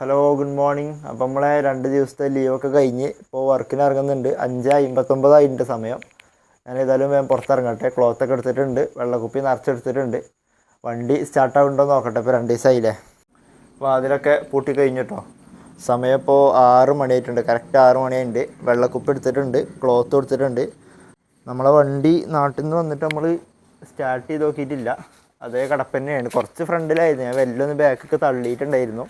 Hello good morning. അപ്പം നമ്മളെ 2 ദിവസത്തെ ലീവൊക്കെ കഴിഞ്ഞ് ഇപ്പോൾ വർക്കിന് ഇറങ്ങുന്നുണ്ട്. 5:59 സമയം. ഞാൻ ഏതായാലും ഞാൻ പുറത്തിറങ്ങട്ടെ. ക്ലോത്തൊക്കെ എടുത്തിട്ടുണ്ട്, വെള്ളക്കുപ്പി നിറച്ചെടുത്തിട്ടുണ്ട്. വണ്ടി സ്റ്റാർട്ടാവുണ്ടോ നോക്കട്ടെ. ഇപ്പോൾ 2 ദിവസമായില്ലേ. അപ്പോൾ അതിലൊക്കെ പൂട്ടി കഴിഞ്ഞിട്ടോ. സമയം ഇപ്പോൾ 6 മണിയായിട്ടുണ്ട്. കറക്റ്റ് 6 മണിയായിട്ടുണ്ട്. വെള്ളക്കുപ്പി എടുത്തിട്ടുണ്ട്, ക്ലോത്ത് എടുത്തിട്ടുണ്ട്. നമ്മളെ വണ്ടി നാട്ടിൽ നിന്ന് വന്നിട്ട് നമ്മൾ സ്റ്റാർട്ട് ചെയ്ത് നോക്കിയിട്ടില്ല. അതേ കിടപ്പന്നെയാണ്. കുറച്ച് ഫ്രണ്ടിലായിരുന്നു, ഞാൻ വെല്ലൊന്ന് ബാക്കൊക്കെ തള്ളിയിട്ടുണ്ടായിരുന്നു.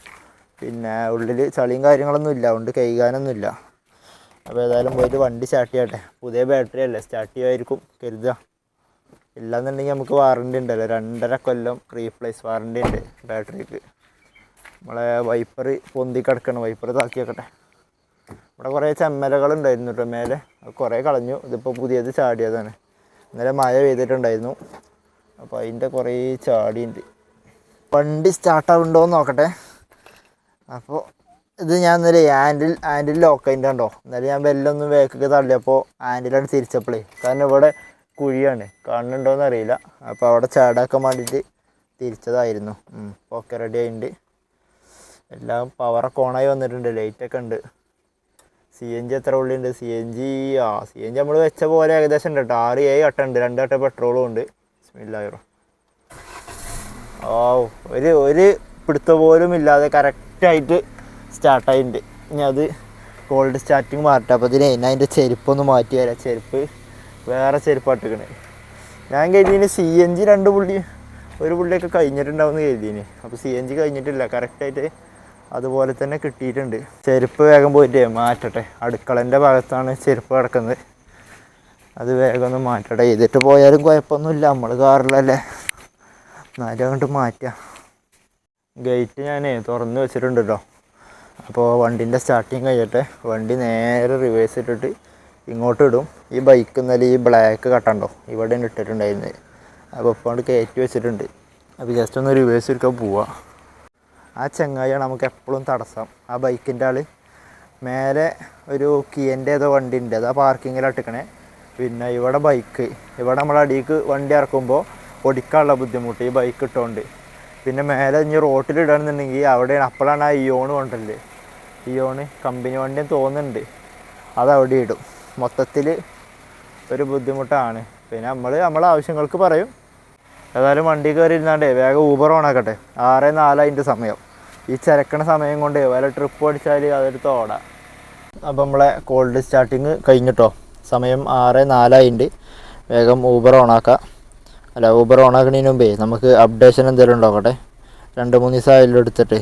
പിന്നെ ഉള്ളിൽ ചളിയും കാര്യങ്ങളൊന്നും ഇല്ല, അതുകൊണ്ട് കഴുകാനൊന്നുമില്ല. അപ്പോൾ ഏതായാലും പോയിട്ട് വണ്ടി സ്റ്റാർട്ട് ചെയ്യട്ടെ. പുതിയ ബാറ്ററി അല്ലേ, സ്റ്റാർട്ട് ചെയ്യുമായിരിക്കും കരുതുക. ഇല്ലാന്നുണ്ടെങ്കിൽ നമുക്ക് വാറണ്ടി ഉണ്ടല്ലോ, 2.5 കൊല്ലം റീപ്ലേസ് വാറണ്ടി ഉണ്ട് ബാറ്ററിക്ക്. നമ്മളെ വൈപ്പർ പൊന്തി കിടക്കണം, വൈപ്പർ താക്കി വെക്കട്ടെ. ഇവിടെ കുറേ ചമ്മലകളുണ്ടായിരുന്നു കേട്ടോ മേലെ, കുറേ കളഞ്ഞു. ഇതിപ്പോൾ പുതിയത് ചാടിയതാണ്. ഇന്നലെ മഴ പെയ്തിട്ടുണ്ടായിരുന്നു, അപ്പോൾ അതിൻ്റെ കുറേ ചാടിയുണ്ട്. വണ്ടി സ്റ്റാർട്ടാവുണ്ടോ എന്ന് നോക്കട്ടെ. അപ്പോൾ ഇത് ഞാൻ ഇന്നലെ ഹാൻഡിൽ ലോക്കായിട്ട് കണ്ടോ. ഇന്നലെ ഞാൻ ബെല്ലൊന്നും വേക്കൊക്കെ തള്ളിയപ്പോൾ ഹാൻഡിലാണ് തിരിച്ചപ്പോഴേ, കാരണം ഇവിടെ കുഴിയാണ്, കാണുന്നുണ്ടോയെന്ന് അറിയില്ല. അപ്പോൾ അവിടെ ചാടാക്കാൻ വേണ്ടിയിട്ട് തിരിച്ചതായിരുന്നു. ഒക്കെ റെഡി ആയിട്ടുണ്ട്. എല്ലാം പവറൊക്കെ ഓണായി വന്നിട്ടുണ്ട്, ലൈറ്റൊക്കെ ഉണ്ട്. CNG എത്ര ഉള്ളിയുണ്ട്? CNG നമ്മൾ വെച്ച പോലെ ഏകദേശം ഉണ്ട് കേട്ടോ. 6-7 കട്ട ഉണ്ട്, 2 കട്ട പെട്രോളും ഉണ്ട്. ബിസ്മില്ലാഹിർ. ഒരു പിടുത്ത പോലും ഇല്ലാതെ കറക്റ്റായിട്ട് സ്റ്റാർട്ടായിട്ടുണ്ട്. ഇനി അത് കോൾഡ് സ്റ്റാർട്ടിങ് മാറട്ടെ. അപ്പോൾ ഞാൻ അതിൻ്റെ ചെരുപ്പൊന്ന് മാറ്റി വരാം. ചെരുപ്പ് വേറെ ചെരുപ്പാട്ടിക്കണേ. ഞാൻ കരുതിന് CNG 2 പുള്ളിയൊക്കെ കഴിഞ്ഞിട്ടുണ്ടാവുമെന്ന് കരുതിന്. അപ്പോൾ CNG കഴിഞ്ഞിട്ടില്ല, കറക്റ്റായിട്ട് അതുപോലെ തന്നെ കിട്ടിയിട്ടുണ്ട്. ചെരുപ്പ് വേഗം പോയിട്ട് മാറ്റട്ടെ. അടുക്കളൻ്റെ ഭാഗത്താണ് ചെരുപ്പ് കിടക്കുന്നത്, അത് വേഗം ഒന്ന് മാറ്റട്ടെ. ചെയ്തിട്ട് പോയാലും കുഴപ്പമൊന്നുമില്ല, നമ്മൾ കാറിലല്ലേ, എന്നാലും അങ്ങോട്ട് മാറ്റാം. ഗേറ്റ് ഞാൻ തുറന്ന് വെച്ചിട്ടുണ്ട് കേട്ടോ. അപ്പോൾ വണ്ടീൻ്റെ സ്റ്റാർട്ടിങ് കഴിയട്ടെ. വണ്ടി നേരെ റിവേഴ്സ് ഇട്ടിട്ട് ഇങ്ങോട്ട് ഇടും. ഈ ബൈക്ക് ഇന്നലെ ഈ ബ്ലാക്ക് കട്ടുണ്ടോ ഇവിടെ ഇട്ടിട്ടുണ്ടായിരുന്നത്, അപ്പോൾ ഇപ്പോൾ കൊണ്ട് കയറ്റി വെച്ചിട്ടുണ്ട്. അപ്പോൾ ജസ്റ്റ് ഒന്ന് റിവേഴ്സ് എടുക്കാൻ പോവാം. ആ ചങ്ങായിയാണ് നമുക്ക് എപ്പോഴും തടസ്സം. ആ ബൈക്കിൻ്റെ ആൾ മേലെ ഒരു കിയൻ്റെ ഏതോ വണ്ടി ഉണ്ട്, അത് ആ പാർക്കിങ്ങിലിട്ടിക്കണേ. പിന്നെ ഇവിടെ ബൈക്ക്, ഇവിടെ നമ്മൾ അടിക്ക് വണ്ടി ഇറക്കുമ്പോൾ ഓടിക്കാനുള്ള ബുദ്ധിമുട്ട് ഈ ബൈക്ക് ഇട്ടുകൊണ്ട്. പിന്നെ മേലെ ഇനി റോട്ടിലിടണമെന്നുണ്ടെങ്കിൽ അവിടെയാണ്, അപ്പോഴാണ് ആ ഇയോണ് കൊണ്ടല്ലേ, ഇയോണ് കമ്പനി വണ്ടിയും തോന്നുന്നുണ്ട്, അതവിടെ ഇടും. മൊത്തത്തിൽ ഒരു ബുദ്ധിമുട്ടാണ്. പിന്നെ നമ്മളെ ആവശ്യങ്ങൾക്ക് പറയും. ഏതായാലും വണ്ടി കയറി ഇരുന്നാണ്ടേ വേഗം ഊബർ ഓണാക്കട്ടെ. 6:04 സമയം. ഈ ചിരക്കണ സമയം കൊണ്ട് വല്ല ട്രിപ്പ് അടിച്ചാൽ അതെടുത്ത് ഓടാം. അപ്പോൾ നമ്മളെ കോൾഡ് സ്റ്റാർട്ടിങ് കഴിഞ്ഞിട്ടോ. സമയം 6:04. വേഗം ഊബർ ഓണാക്കാം. ഊബർ ഓണാക്കണതിന് മുമ്പേ നമുക്ക് അപ്ഡേഷൻ എന്തെങ്കിലും ഉണ്ടാക്കട്ടെ. 2-3 ദിവസം ആയാലും എടുത്തിട്ട്.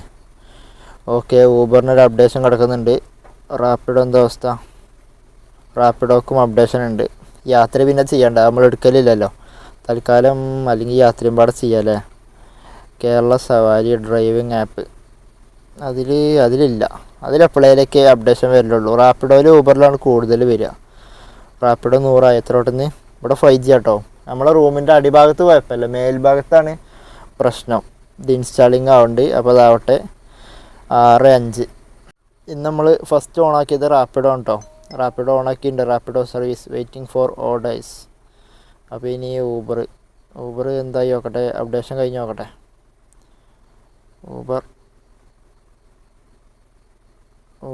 ഓക്കെ, ഊബറിനൊരു അപ്ഡേഷൻ കിടക്കുന്നുണ്ട്. റാപ്പിഡോ എന്താ അവസ്ഥ? റാപ്പിഡോക്കും അപ്ഡേഷൻ ഉണ്ട്. യാത്ര പിന്നെ ചെയ്യണ്ട, നമ്മൾ എടുക്കലില്ലല്ലോ തൽക്കാലം. അല്ലെങ്കിൽ യാത്രയും പാടെ ചെയ്യാമല്ലേ. കേരള സവാരി ഡ്രൈവിംഗ് ആപ്പ് അതിലില്ല. അതിലെപ്പോഴേലൊക്കെ അപ്ഡേഷൻ വരലുള്ളൂ. റാപ്പിഡോയിൽ ഊബറിലാണ് കൂടുതൽ വരിക. റാപ്പിഡോ 100 എത്രോട്ടെന്ന്. ഇവിടെ 5G കേട്ടോ. നമ്മളെ റൂമിൻ്റെ അടിഭാഗത്ത് കുഴപ്പമില്ല, മേൽഭാഗത്താണ് പ്രശ്നം. ഇത് ഇൻസ്റ്റാളിങ് ആവുന്നുണ്ട്. അപ്പോൾ അതാവട്ടെ. 6:05. ഇന്ന് നമ്മൾ ഫസ്റ്റ് ഓണാക്കിയത് റാപ്പിഡോ കേട്ടോ. റാപ്പിഡോ ഓണാക്കിയിട്ടുണ്ട്. Rapido service waiting for orders. അപ്പോൾ ഇനി ഊബർ എന്തായി നോക്കട്ടെ. അപ്ഡേഷൻ കഴിഞ്ഞ് നോക്കട്ടെ.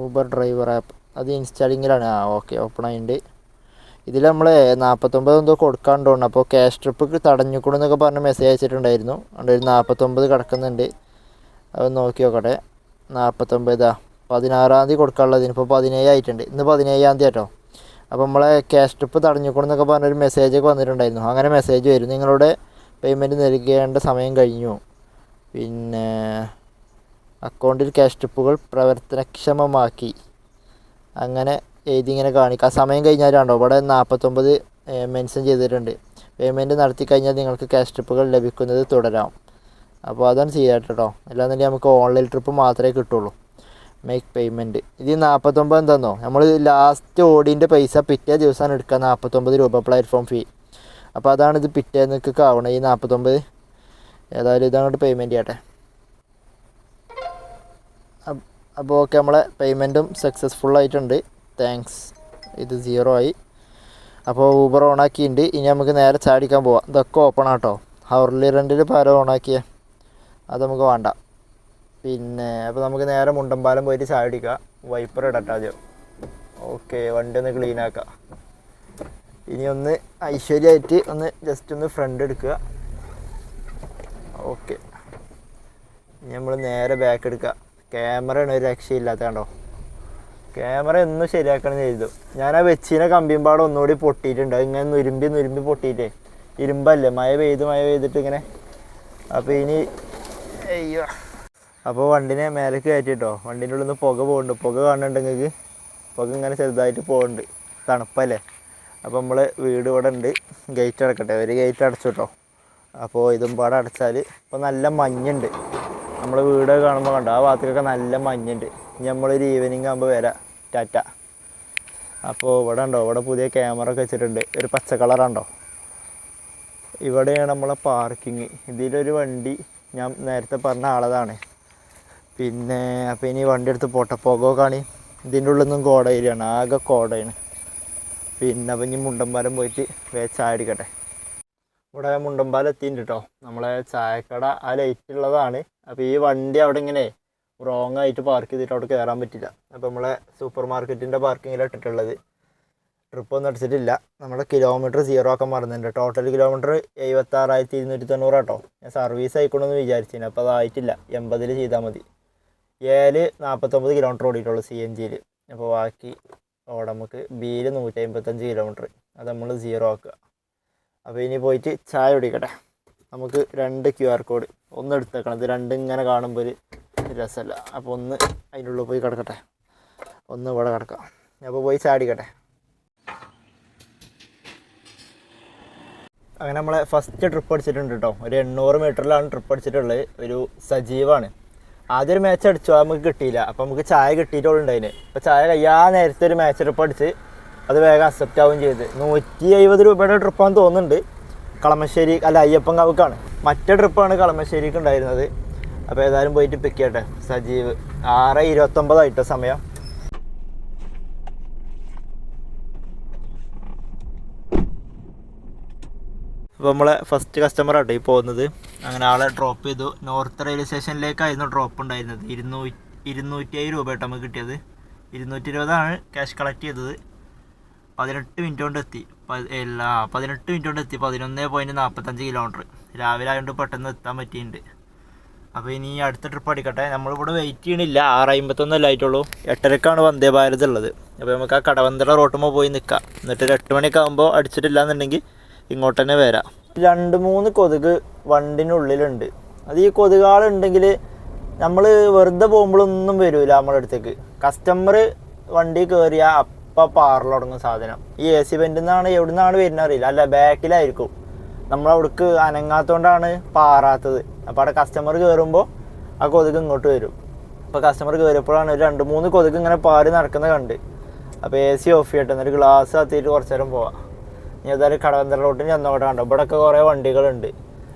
ഊബർ ഡ്രൈവർ ആപ്പ് അത് ഇൻസ്റ്റാളിങ്ങിലാണ്. ഓക്കെ, ഓപ്പൺ ആയിട്ടുണ്ട്. ഇതിൽ നമ്മൾ 49 എന്തോ കൊടുക്കാണ്ടോണ്ട്. അപ്പോൾ ക്യാഷ് ട്രിപ്പ് തടഞ്ഞുകൂടെന്നൊക്കെ പറഞ്ഞ് മെസ്സേജ് അയച്ചിട്ടുണ്ടായിരുന്നു. അതുകൊണ്ട് ഒരു 49 കിടക്കുന്നുണ്ട്. അത് നോക്കി നോക്കട്ടെ. 49 16-ാം തീയതി കൊടുക്കാനുള്ളത്. ഇതിനിപ്പോൾ 17 ആയിട്ടുണ്ട്. ഇന്ന് 17-ാം തീയതി കേട്ടോ. അപ്പോൾ നമ്മളെ ക്യാഷ് ട്രിപ്പ് തടഞ്ഞുകൂടെന്നൊക്കെ പറഞ്ഞൊരു മെസ്സേജൊക്കെ വന്നിട്ടുണ്ടായിരുന്നു. അങ്ങനെ മെസ്സേജ് വരും, നിങ്ങളുടെ പേയ്മെൻറ്റ് നൽകേണ്ട സമയം കഴിഞ്ഞു, പിന്നെ അക്കൗണ്ടിൽ ക്യാഷ് ട്രിപ്പുകൾ പ്രവർത്തനക്ഷമമാക്കി, അങ്ങനെ ഇങ്ങനെ കാണിക്കുക. ആ സമയം കഴിഞ്ഞാലാണോ ഇവിടെ 49 മെൻഷൻ ചെയ്തിട്ടുണ്ട്. പേയ്മെൻറ്റ് നടത്തി കഴിഞ്ഞാൽ നിങ്ങൾക്ക് ക്യാഷ് ട്രിപ്പുകൾ ലഭിക്കുന്നത് തുടരാം. അപ്പോൾ അതാണ് ചെയ്യാം കേട്ടോ. അല്ലാന്നുണ്ടെങ്കിൽ നമുക്ക് ഓൺലൈൻ ട്രിപ്പ് മാത്രമേ കിട്ടുള്ളൂ. Make payment. ഇത് 49 എന്താണെന്നോ, നമ്മൾ ലാസ്റ്റ് ഓടീൻ്റെ പൈസ പിറ്റേ ദിവസമാണ് എടുക്കുക. 49 രൂപ പ്ലാറ്റ്ഫോം ഫീ. അപ്പോൾ അതാണിത് പിറ്റേന്നൊക്കെ ആവണം ഈ 49. ഏതായാലും ഇതങ്ങോട്ട് പേയ്മെൻറ്റ് ചെയ്യട്ടെ. അപ്പോൾ ഓക്കെ, നമ്മളെ പേയ്മെൻറ്റും സക്സസ്ഫുള്ളായിട്ടുണ്ട്. താങ്ക്സ്. ഇത് 0 ആയി. അപ്പോൾ ഊബർ ഓണാക്കിയിട്ടുണ്ട്. ഇനി നമുക്ക് നേരെ ചാടിക്കാൻ പോവാം. ഇതൊക്കെ ഓപ്പൺ ആട്ടോ. ഹവർലി റെൻറ്റിൽ പല ഓണാക്കിയേ, അത് നമുക്ക് വേണ്ട. പിന്നെ അപ്പോൾ നമുക്ക് നേരെ മുണ്ടമ്പാലം പോയിട്ട് ചായ കുടിക്കുക. വൈപ്പർ ഇടട്ടെ ആദ്യം. ഓക്കെ, വണ്ടി ഒന്ന് ക്ലീൻ ആക്കാം. ഇനി ഒന്ന് ഐശ്വര്യമായിട്ട് ഒന്ന് ജസ്റ്റ് ഒന്ന് ഫ്രണ്ട് എടുക്കുക. ഓക്കെ, ഇനി നമ്മൾ നേരെ ബാക്ക് എടുക്കുക. ക്യാമറയാണ് ഒരു രക്ഷയില്ലാത്ത കണ്ടോ. ക്യാമറ ഒന്നും ശരിയാക്കണം ചെയ്തു. ഞാൻ ആ വെച്ചിനെ കമ്പിമ്പാട് ഒന്നുകൂടി പൊട്ടിയിട്ടുണ്ട്. ഇങ്ങനെ നുരുമ്പി പൊട്ടിയിട്ടേ, ഇരുമ്പല്ലേ, മഴ പെയ്തിട്ട് ഇങ്ങനെ. അപ്പോൾ ഇനി അയ്യോ, അപ്പോൾ വണ്ടിനെ മേലേക്ക് കയറ്റിട്ടോ. വണ്ടീൻ്റെ ഉള്ളിൽ നിന്ന് പുക പോകുന്നുണ്ട്. പുക കാണുന്നുണ്ടെങ്കിൽ പുക ഇങ്ങനെ ചെറുതായിട്ട് പോകുന്നുണ്ട്, തണുപ്പല്ലേ. അപ്പോൾ നമ്മൾ വീട് ഇവിടെ ഉണ്ട്. ഗേറ്റ് അടക്കട്ടെ, ഒരു ഗേറ്റ് അടച്ചു കേട്ടോ. അപ്പോൾ ഇതും പാടെ അടച്ചാൽ ഇപ്പോൾ നല്ല മഞ്ഞുണ്ട്. നമ്മൾ വീട് കാണുമ്പോൾ കണ്ടോ, ആ ഭാഗത്തേക്കൊക്കെ നല്ല മഞ്ഞുണ്ട്. ഇനി നമ്മളൊരു ഈവനിങ് ആകുമ്പോൾ വരാം. ടാറ്റ. അപ്പോൾ ഇവിടെ ഉണ്ടോ, ഇവിടെ പുതിയ ക്യാമറ ഒക്കെ വെച്ചിട്ടുണ്ട്. ഒരു പച്ച കളറുണ്ടോ. ഇവിടെയാണ് നമ്മളെ പാർക്കിങ്. ഇതിലൊരു വണ്ടി ഞാൻ നേരത്തെ പറഞ്ഞ ആളതാണ്. പിന്നെ അപ്പോൾ ഇനി വണ്ടി എടുത്ത് പോട്ടെ. പുക കാണി, ഇതിൻ്റെ ഉള്ളിൽ നിന്നും കോട ഏരിയയാണ്, ആകെ കോടയാണ്. പിന്നെ അപ്പം ഇനി മുണ്ടമ്പാലം പോയിട്ട് ചായ അടിക്കട്ടെ. ഇവിടെ മുണ്ടമ്പാലം എത്തിയിട്ടുണ്ട് കേട്ടോ. നമ്മളെ ചായക്കട ആ ലൈറ്റ് ഉള്ളതാണ്. അപ്പോൾ ഈ വണ്ടി അവിടെ ഇങ്ങനെ റോങ് ആയിട്ട് പാർക്ക് ചെയ്തിട്ട് അവിടെ കയറാൻ പറ്റില്ല. അപ്പോൾ നമ്മളെ സൂപ്പർ മാർക്കറ്റിൻ്റെ പാർക്കിങ്ങിലാണ് ഇട്ടിട്ടുള്ളത്. ട്രിപ്പൊന്നും അടിച്ചിട്ടില്ല. നമ്മുടെ കിലോമീറ്റർ 0 ആക്കാൻ മറന്നിട്ടുണ്ട്. ടോട്ടൽ കിലോമീറ്റർ 76,290 കേട്ടോ. ഞാൻ സർവീസ് ആയിക്കണമെന്ന് വിചാരിച്ചിന്, അപ്പോൾ അതായിട്ടില്ല. 80 ചെയ്താൽ മതി. 49 കിലോമീറ്റർ ഓടിയിട്ടുള്ളൂ CNG. അപ്പോൾ ബാക്കി നമുക്ക് ബിയിൽ 155 കിലോമീറ്റർ. അത് നമ്മൾ 0 ആക്കുക. അപ്പോൾ ഇനി പോയിട്ട് ചായ കുടിക്കട്ടെ. നമുക്ക് 2 QR കോഡ് ഒന്ന് എടുത്തേക്കണം. ഇത് രണ്ടും ഇങ്ങനെ കാണുമ്പോൾ ഒരു രസമല്ല. അപ്പോൾ ഒന്ന് അതിൻ്റെ ഉള്ളിൽ പോയി കിടക്കട്ടെ, ഒന്ന് ഇവിടെ കിടക്കാം. അപ്പോൾ പോയി ചായ അടിക്കട്ടെ. അങ്ങനെ നമ്മളെ ഫസ്റ്റ് ട്രിപ്പ് അടിച്ചിട്ടുണ്ട് കേട്ടോ. ഒരു 800 മീറ്ററിലാണ് ട്രിപ്പ് അടിച്ചിട്ടുള്ളത്. ഒരു സജീവാണ്. ആദ്യം ഒരു മാച്ച് അടിച്ചു, അത് നമുക്ക് കിട്ടിയില്ല. അപ്പോൾ നമുക്ക് ചായ കിട്ടിയിട്ടുണ്ടായിന്. അപ്പോൾ ചായ കഴിയാൻ നേരത്തെ ഒരു മാച്ച് ട്രിപ്പ് അടിച്ച് അത് വേഗം അക്സെപ്റ്റ് ആവുകയും ചെയ്ത്. 170 രൂപയുടെ ട്രിപ്പാന്ന് തോന്നുന്നുണ്ട്. കളമശ്ശേരി അല്ല, അയ്യപ്പൻകാവുക്കാണ്. മറ്റേ ട്രിപ്പാണ് കളമശ്ശേരിക്ക് ഉണ്ടായിരുന്നത്. അപ്പോൾ ഏതായാലും പോയിട്ട് പിക്ക് ചെയ്യട്ടെ. സജീവ് 6:29 ആയിട്ടോ സമയം. അപ്പോൾ നമ്മളെ ഫസ്റ്റ് കസ്റ്റമർ ആട്ടോ ഈ പോകുന്നത്. അങ്ങനെ ആളെ ഡ്രോപ്പ് ചെയ്തു. നോർത്ത് റെയിൽവേ സ്റ്റേഷനിലേക്കായിരുന്നു ഡ്രോപ്പ് ഉണ്ടായിരുന്നത്. 207 രൂപ കേട്ടോ നമുക്ക് കിട്ടിയത്. 220 ക്യാഷ് കളക്ട് ചെയ്തത്. 18 മിനിറ്റ് കൊണ്ട് എത്തി. 18 മിനിറ്റ് കൊണ്ട് എത്തി. 11.45 കിലോമീറ്റർ. രാവിലെ ആയതുകൊണ്ട് പെട്ടെന്ന് എത്താൻ പറ്റിയിട്ടുണ്ട്. അപ്പോൾ ഇനി അടുത്ത ട്രിപ്പ് അടിക്കട്ടെ. നമ്മളിവിടെ വെയിറ്റ് ചെയ്യണില്ല. 6:51 ആയിട്ടുള്ളൂ. 8:30 വന്ദേ ഭാരത് ഉള്ളത്. അപ്പോൾ നമുക്ക് ആ കടവന്തറ റോട്ടുമ്പോൾ പോയി നിൽക്കാം. എന്നിട്ട് ഒരു 8 മണിയൊക്കെ ആകുമ്പോൾ അടിച്ചിട്ടില്ല എന്നുണ്ടെങ്കിൽ ഇങ്ങോട്ട് തന്നെ വരാം. 2-3 കൊതുക് വണ്ടിനുള്ളിലുണ്ട്. അത് ഈ കൊതുകാളുണ്ടെങ്കിൽ നമ്മൾ വെറുതെ പോകുമ്പോഴൊന്നും വരില്ല നമ്മുടെ അടുത്തേക്ക്. കസ്റ്റമർ വണ്ടി കയറിയാൽ അപ്പം പാറൽ തുടങ്ങും സാധനം. ഈ AC വെൻ്റിൽ നിന്നാണ് എവിടെ നിന്നാണ് വരുന്നത് അറിയില്ല. അല്ല, ബാക്കിലായിരിക്കും. നമ്മളവിടേക്ക് അനങ്ങാത്തതുകൊണ്ടാണ് പാറാത്തത്. അപ്പോൾ അവിടെ കസ്റ്റമർ കയറുമ്പോൾ ആ കൊതുക് ഇങ്ങോട്ട് വരും. അപ്പോൾ കസ്റ്റമർ കയറിയപ്പോഴാണ് ഒരു 2-3 കൊതുക് ഇങ്ങനെ പാറി നടക്കുന്നത് കണ്ട്. അപ്പോൾ AC ഓഫ് ചെയ്യട്ടെ, എന്നിട്ട് ഗ്ലാസ് കത്തിയിട്ട് കുറച്ച് നേരം പോവാം. ഇനി ഏതായാലും കടവന്തറ റോട്ടിന് ചെന്നോട്ടെ. കണ്ടോ, ഇവിടെയൊക്കെ കുറേ വണ്ടികളുണ്ട്.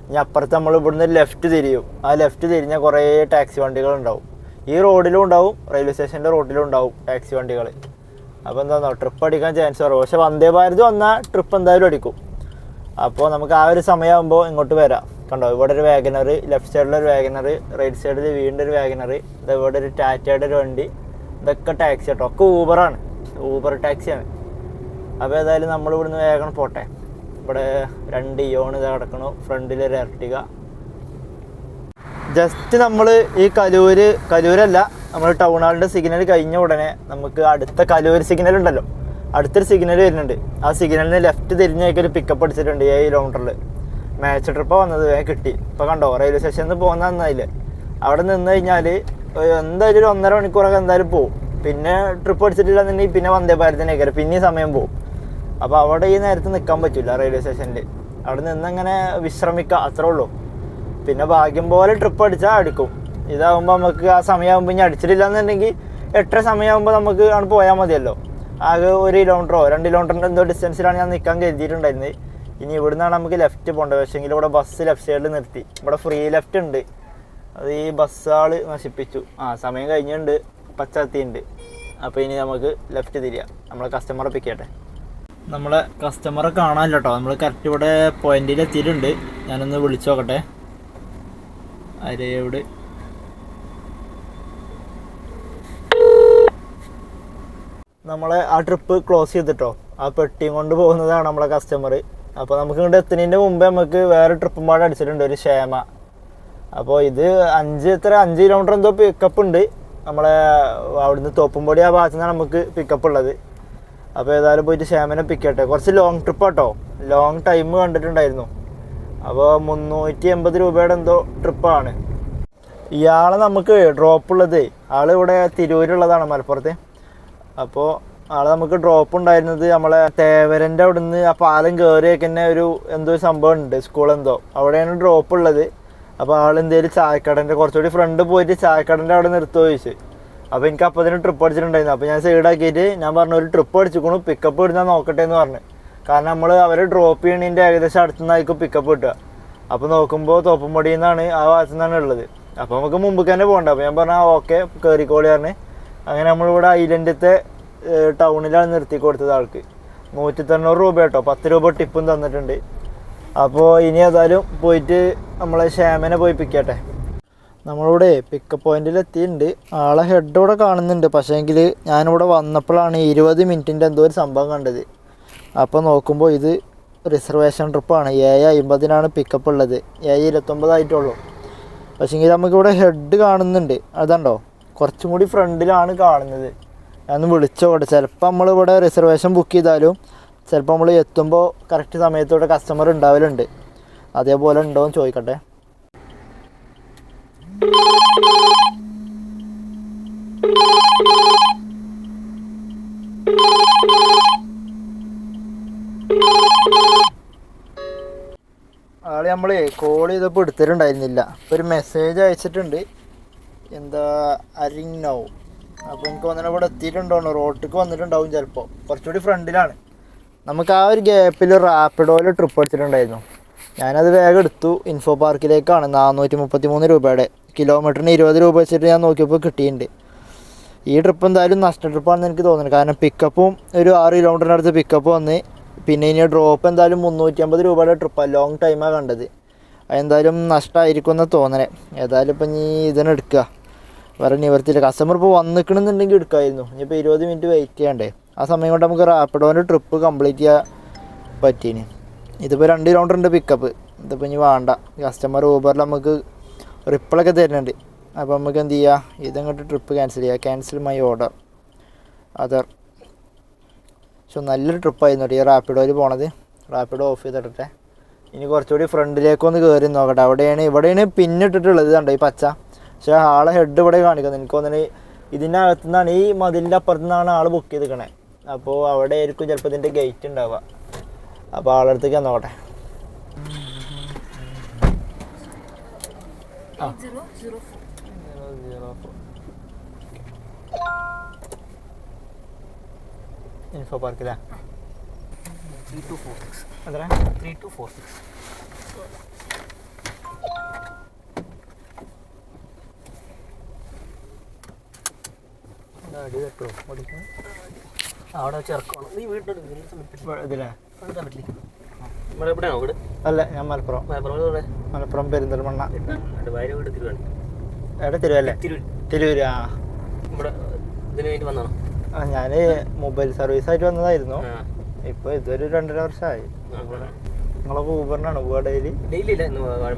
ഇനി അപ്പുറത്ത് നമ്മൾ ഇവിടുന്ന് ലെഫ്റ്റ് തിരിയും. ആ ലെഫ്റ്റ് തിരിഞ്ഞാൽ കുറേ ടാക്സി വണ്ടികളുണ്ടാവും. ഈ റോഡിലും ഉണ്ടാവും, റെയിൽവേ സ്റ്റേഷൻ്റെ റോഡിലും ഉണ്ടാവും ടാക്സി വണ്ടികൾ. അപ്പോൾ എന്താണോ ട്രിപ്പ് അടിക്കാൻ ചാൻസ് കുറവ്. പക്ഷേ വന്ദേ ഭാരത് വന്നാൽ ട്രിപ്പ് എന്തായാലും അടിക്കും. അപ്പോൾ നമുക്ക് ആ ഒരു സമയമാകുമ്പോൾ ഇങ്ങോട്ട് വരാം. കണ്ടോ, ഇവിടെ ഒരു വാഗനർ, ലെഫ്റ്റ് സൈഡിലൊരു വാഗനർ, റൈറ്റ് സൈഡിൽ വീണ്ടും ഒരു വാഗനർ, ഇവിടെ ഒരു ടാറ്റയുടെ ഒരു വണ്ടി. ഇതൊക്കെ ടാക്സി കേട്ടോ, ഒക്കെ ഊബറാണ്, ഊബർ ടാക്സിയാണ്. അപ്പോൾ ഏതായാലും നമ്മളിവിടുന്ന് വേഗം പോട്ടെ. ഇവിടെ 2 ഇയോൺ ഇത് കിടക്കണു, ഫ്രണ്ടിലൊരു എർട്ടിക. ജസ്റ്റ് നമ്മൾ ഈ കലൂരല്ല, നമ്മൾ ടൗൺ ഹാളിൻ്റെ സിഗ്നൽ കഴിഞ്ഞ ഉടനെ നമുക്ക് അടുത്ത കലൂർ സിഗ്നൽ ഉണ്ടല്ലോ, അടുത്തൊരു സിഗ്നൽ വരുന്നുണ്ട്. ആ സിഗ്നലിന് ലെഫ്റ്റ് തിരിഞ്ഞേക്കൊരു പിക്കപ്പ് അടിച്ചിട്ടുണ്ട് 7 കിലോമീറ്ററിൽ. മാച്ച് ട്രിപ്പാണ് വന്നത്, വേഗം കിട്ടി. ഇപ്പോൾ കണ്ടോ, റെയിൽവേ സ്റ്റേഷനിൽ നിന്ന് പോകുന്ന നന്നായില്ലേ. അവിടെ നിന്ന് കഴിഞ്ഞാൽ എന്തായാലും ഒരു 1.5 മണിക്കൂറൊക്കെ എന്തായാലും പോകും. പിന്നെ ട്രിപ്പ് അടിച്ചിട്ടില്ലെന്നുണ്ടെങ്കിൽ പിന്നെ വന്ദേ ഭാരതിനേക്കാരം പിന്നെയും സമയം പോകും. അപ്പോൾ അവിടെ ഈ നേരത്ത് നിൽക്കാൻ പറ്റില്ല റെയിൽവേ സ്റ്റേഷനിൽ. അവിടെ നിന്നങ്ങനെ വിശ്രമിക്കുക, അത്രേ ഉള്ളൂ. പിന്നെ ഭാഗ്യം പോലെ ട്രിപ്പ് അടിച്ചാൽ അടിക്കും. ഇതാകുമ്പോൾ നമുക്ക് ആ സമയമാകുമ്പോൾ ഇനി അടിച്ചിട്ടില്ല എന്നുണ്ടെങ്കിൽ 8:30 സമയമാകുമ്പോൾ നമുക്ക് ആണ് പോയാൽ മതിയല്ലോ. ആകെ 1 കിലോമീറ്ററോ 2 കിലോമീറ്ററിൻ്റെ എന്തോ ഡിസ്റ്റൻസിലാണ് ഞാൻ നിൽക്കാൻ കരുതിയിട്ടുണ്ടായിരുന്നത്. ഇനി ഇവിടുന്നാണ് നമുക്ക് ലെഫ്റ്റ് പോകേണ്ടത്. പക്ഷേങ്കിൽ ഇവിടെ ബസ് ലെഫ്റ്റ് സൈഡിൽ നിർത്തി. ഇവിടെ ഫ്രീ ലെഫ്റ്റ് ഉണ്ട്, അത് ഈ ബസ്സാൾ നശിപ്പിച്ചു. സമയം കഴിഞ്ഞിട്ടുണ്ട്, പച്ചത്തിയുണ്ട്. അപ്പോൾ ഇനി നമുക്ക് ലെഫ്റ്റ് തിരിയാം. നമ്മളെ കസ്റ്റമറെ പിക്ക് ചെയ്യട്ടെ. നമ്മളെ കസ്റ്റമറെ കാണാനില്ല കേട്ടോ. നമ്മൾ കറക്റ്റ് ഇവിടെ പോയിന്റിൽ എത്തിയിട്ടുണ്ട്. ഞാനൊന്ന് വിളിച്ചു നോക്കട്ടെ. ആരെയോട് നമ്മളെ ആ ട്രിപ്പ് ക്ലോസ് ചെയ്തിട്ടോ. ആ പെട്ടിയും കൊണ്ട് പോകുന്നതാണ് നമ്മളെ കസ്റ്റമർ. അപ്പോൾ നമുക്ക് ഇങ്ങോട്ട് എത്തുന്നതിൻ്റെ മുമ്പേ നമുക്ക് വേറെ ട്രിപ്പും പാടെ അടിച്ചിട്ടുണ്ട്, ഒരു ക്ഷേമ. അപ്പോൾ ഇത് 5 കിലോമീറ്റർ എന്തോ പിക്കപ്പ് ഉണ്ട്. നമ്മളെ അവിടുന്ന് തോപ്പുംപൊടി ആ ഭാഗത്തു നിന്നാണ് നമുക്ക് പിക്കപ്പ് ഉള്ളത്. അപ്പോൾ ഏതായാലും പോയിട്ട് ക്ഷേമനെ പിക്കട്ടെ. കുറച്ച് ലോങ് ട്രിപ്പാട്ടോ, ലോങ് ടൈം കണ്ടിട്ടുണ്ടായിരുന്നു. അപ്പോൾ 380 രൂപയുടെ എന്തോ ട്രിപ്പാണ്. ഇയാളെ നമുക്ക് ഡ്രോപ്പുള്ളത്, ആൾ ഇവിടെ തിരൂരുള്ളതാണ്, മലപ്പുറത്ത്. അപ്പോൾ ആളെ നമുക്ക് ഡ്രോപ്പ് ഉണ്ടായിരുന്നത് നമ്മളെ തേവരൻ്റെ അവിടുന്ന് ആ പാലം കയറിയൊക്കെ തന്നെ ഒരു എന്തോ സംഭവം ഉണ്ട്, സ്കൂളെന്തോ, അവിടെയാണ് ഡ്രോപ്പ് ഉള്ളത്. അപ്പോൾ ആളെന്തേലും ചായക്കടൻ്റെ കുറച്ചുകൂടി ഫ്രണ്ട് പോയിട്ട് ചായക്കടൻ്റെ അവിടെ നിർത്തുമോ ചോദിച്ചു. അപ്പോൾ എനിക്ക് അപ്പോൾ തന്നെ ട്രിപ്പ് അടിച്ചിട്ടുണ്ടായിരുന്നു. അപ്പോൾ ഞാൻ സൈഡാക്കിയിട്ട് ഞാൻ പറഞ്ഞു ഒരു ട്രിപ്പ് അടിച്ചിക്കണു, പിക്കപ്പ് ഇടുന്നാൽ നോക്കട്ടെ എന്ന് പറഞ്ഞു. കാരണം നമ്മൾ അവരെ ഡ്രോപ്പ് ചെയ്യണതിൻ്റെ ഏകദേശം അടുത്തുനിന്നായിരിക്കും പിക്കപ്പ് കിട്ടുക. അപ്പോൾ നോക്കുമ്പോൾ തോപ്പുംപടിയിൽ നിന്നാണ്, ആ ഭാഗത്തു നിന്നാണ് ഉള്ളത്. അപ്പോൾ നമുക്ക് മുമ്പ് തന്നെ പോകണ്ട. അപ്പോൾ ഞാൻ പറഞ്ഞാൽ ഓക്കെ കയറിക്കോളി പറഞ്ഞ് അങ്ങനെ നമ്മളിവിടെ ഐലൻഡത്തെ ടൗണിലാണ് നിർത്തി കൊടുത്തത്. ആൾക്ക് 190 രൂപ കേട്ടോ, 10 രൂപ ടിപ്പും തന്നിട്ടുണ്ട്. അപ്പോൾ ഇനി ഏതായാലും പോയിട്ട് നമ്മളെ ക്ഷേമനെ പോയി പിക്കട്ടെ. നമ്മളിവിടെ പിക്കപ്പ് പോയിന്റിൽ എത്തിയിട്ടുണ്ട്. ആളെ ഹെഡ് ഇവിടെ കാണുന്നുണ്ട്. പക്ഷേങ്കിൽ ഞാനിവിടെ വന്നപ്പോഴാണ് 20 മിനിറ്റിൻ്റെ എന്തോ ഒരു സംഭവം കണ്ടത്. അപ്പോൾ നോക്കുമ്പോൾ ഇത് റിസർവേഷൻ ട്രിപ്പാണ്. 7:50 പിക്കപ്പ് ഉള്ളത്, 7:29 ആയിട്ടുള്ളൂ. പക്ഷേങ്കിൽ നമുക്കിവിടെ ഹെഡ് കാണുന്നുണ്ട്, അതുണ്ടോ, കുറച്ചും കൂടി ഫ്രണ്ടിലാണ് കാണുന്നത്. ഞാൻ വിളിച്ചോട്ടെ, ചിലപ്പോൾ നമ്മളിവിടെ റിസർവേഷൻ ബുക്ക് ചെയ്താലും ചിലപ്പോൾ നമ്മൾ എത്തുമ്പോൾ കറക്റ്റ് സമയത്തോടെ കസ്റ്റമർ ഉണ്ടാവലുണ്ട്. അതേപോലെ ഉണ്ടോ എന്ന് ചോദിക്കട്ടെ. ആളെ നമ്മൾ കോൾ ചെയ്തപ്പോൾ എടുത്തിട്ടുണ്ടായിരുന്നില്ല. ഇപ്പോൾ ഒരു മെസ്സേജ് അയച്ചിട്ടുണ്ട്, എന്താ അരിങ് നൗ. അപ്പോൾ എനിക്ക് വന്നിട്ട് ഇവിടെ എത്തിയിട്ടുണ്ടോ, റോട്ടിലേക്ക് വന്നിട്ടുണ്ടാവും ചിലപ്പോൾ, കുറച്ചുകൂടി ഫ്രണ്ടിലാണ്. നമുക്ക് ആ ഒരു ഗ്യാപ്പിൽ റാപ്പിഡോയിൽ ട്രിപ്പ് എടുത്തിട്ടുണ്ടായിരുന്നു. ഞാനത് വേഗം എടുത്തു. ഇൻഫോ പാർക്കിലേക്കാണ്, 433 രൂപയുടെ, കിലോമീറ്ററിന് 20 രൂപ വെച്ചിട്ട് ഞാൻ നോക്കിയപ്പോൾ കിട്ടിയിട്ടുണ്ട്. ഈ ട്രിപ്പ് എന്തായാലും നഷ്ട ട്രിപ്പാണെന്ന് എനിക്ക് തോന്നുന്നത്. കാരണം പിക്കപ്പും ഒരു 6 കിലോമീറ്ററിൻ്റെ അടുത്ത് പിക്കപ്പ് വന്ന്, പിന്നെ ഇനി ഡ്രോപ്പ് എന്തായാലും 350 രൂപയുടെ ട്രിപ്പാണ്, ലോങ് ടൈമാണ് കണ്ടത്. അതെന്തായാലും നഷ്ടമായിരിക്കും എന്ന് തോന്നണേ. ഏതായാലും ഇപ്പം ഇനി ഇതിനെ എടുക്കുക, വേറെ നിവർത്തിയില്ല. കസ്റ്റമർ ഇപ്പോൾ വന്നിക്കണമെന്നുണ്ടെങ്കിൽ എടുക്കാമായിരുന്നു. ഇനിയിപ്പോൾ 20 മിനിറ്റ് വെയിറ്റ് ചെയ്യണ്ടേ. ആ സമയം കൊണ്ട് നമുക്ക് റാപ്പിഡോൻ്റെ ട്രിപ്പ് കംപ്ലീറ്റ് ചെയ്യാൻ പറ്റീന്. ഇതിപ്പോൾ 2 കിലോമീറ്റർ ഉണ്ട് പിക്കപ്പ്. ഇതിപ്പോൾ ഇനി വേണ്ട, കസ്റ്റമർ ഊബറിൽ നമുക്ക് റിപ്ലൊക്കെ തരുന്നുണ്ട്. അപ്പോൾ നമുക്ക് എന്ത് ചെയ്യുക, ഇതങ്ങോട്ട് ട്രിപ്പ് ക്യാൻസൽ ചെയ്യുക. Cancel my order other. പക്ഷെ നല്ലൊരു ട്രിപ്പായിരുന്നു കേട്ടോ ഈ റാപ്പിഡോയിൽ പോണത്. റാപ്പിഡോ ഓഫ് ചെയ്തിട്ടെ. ഇനി കുറച്ചുകൂടി ഫ്രണ്ടിലേക്കൊന്ന് കയറി നോക്കട്ടെ. ഇവിടെയാണ് പിന്നിട്ടിട്ടുള്ളത്, ഇതുണ്ടോ ഈ പച്ച. പക്ഷേ ആളെ ഹെഡ് ഇവിടെ കാണിക്കുന്നത്. എനിക്ക് തോന്നുന്നത് ഇതിൻ്റെ അകത്തു നിന്നാണ്, ഈ മതിലിൻ്റെ അപ്പുറത്തു നിന്നാണ് ആൾ ബുക്ക് ചെയ്തിരിക്കണേ. അപ്പോൾ അവിടെ ആയിരിക്കും ചിലപ്പോൾ ഇതിൻ്റെ ഗേറ്റ് ഉണ്ടാവുക. അപ്പോൾ ആളടുത്തേക്ക് നോക്കട്ടെ. ഇൻഫോ പാർക്കിലാ 3246 എത്ര 3246 അടി കേട്ടോ ഓടിക്കണം. അവിടെ ചേർക്കണം. നീ വീട്ടിലെ അല്ല, ഞാൻ മലപ്പുറം പെരിന്തൽമണ്ണ. എവിടെ തിരുവല്ലേ? തിരൂര്. ആ ഞാൻ മൊബൈൽ സർവീസ് ആയിട്ട് വന്നതായിരുന്നു. ഇപ്പൊ ഇതൊരു 2.5 വർഷമായി. നിങ്ങളൊക്കെ ഊബറിനാണ് പോവാ ഡെയിലി?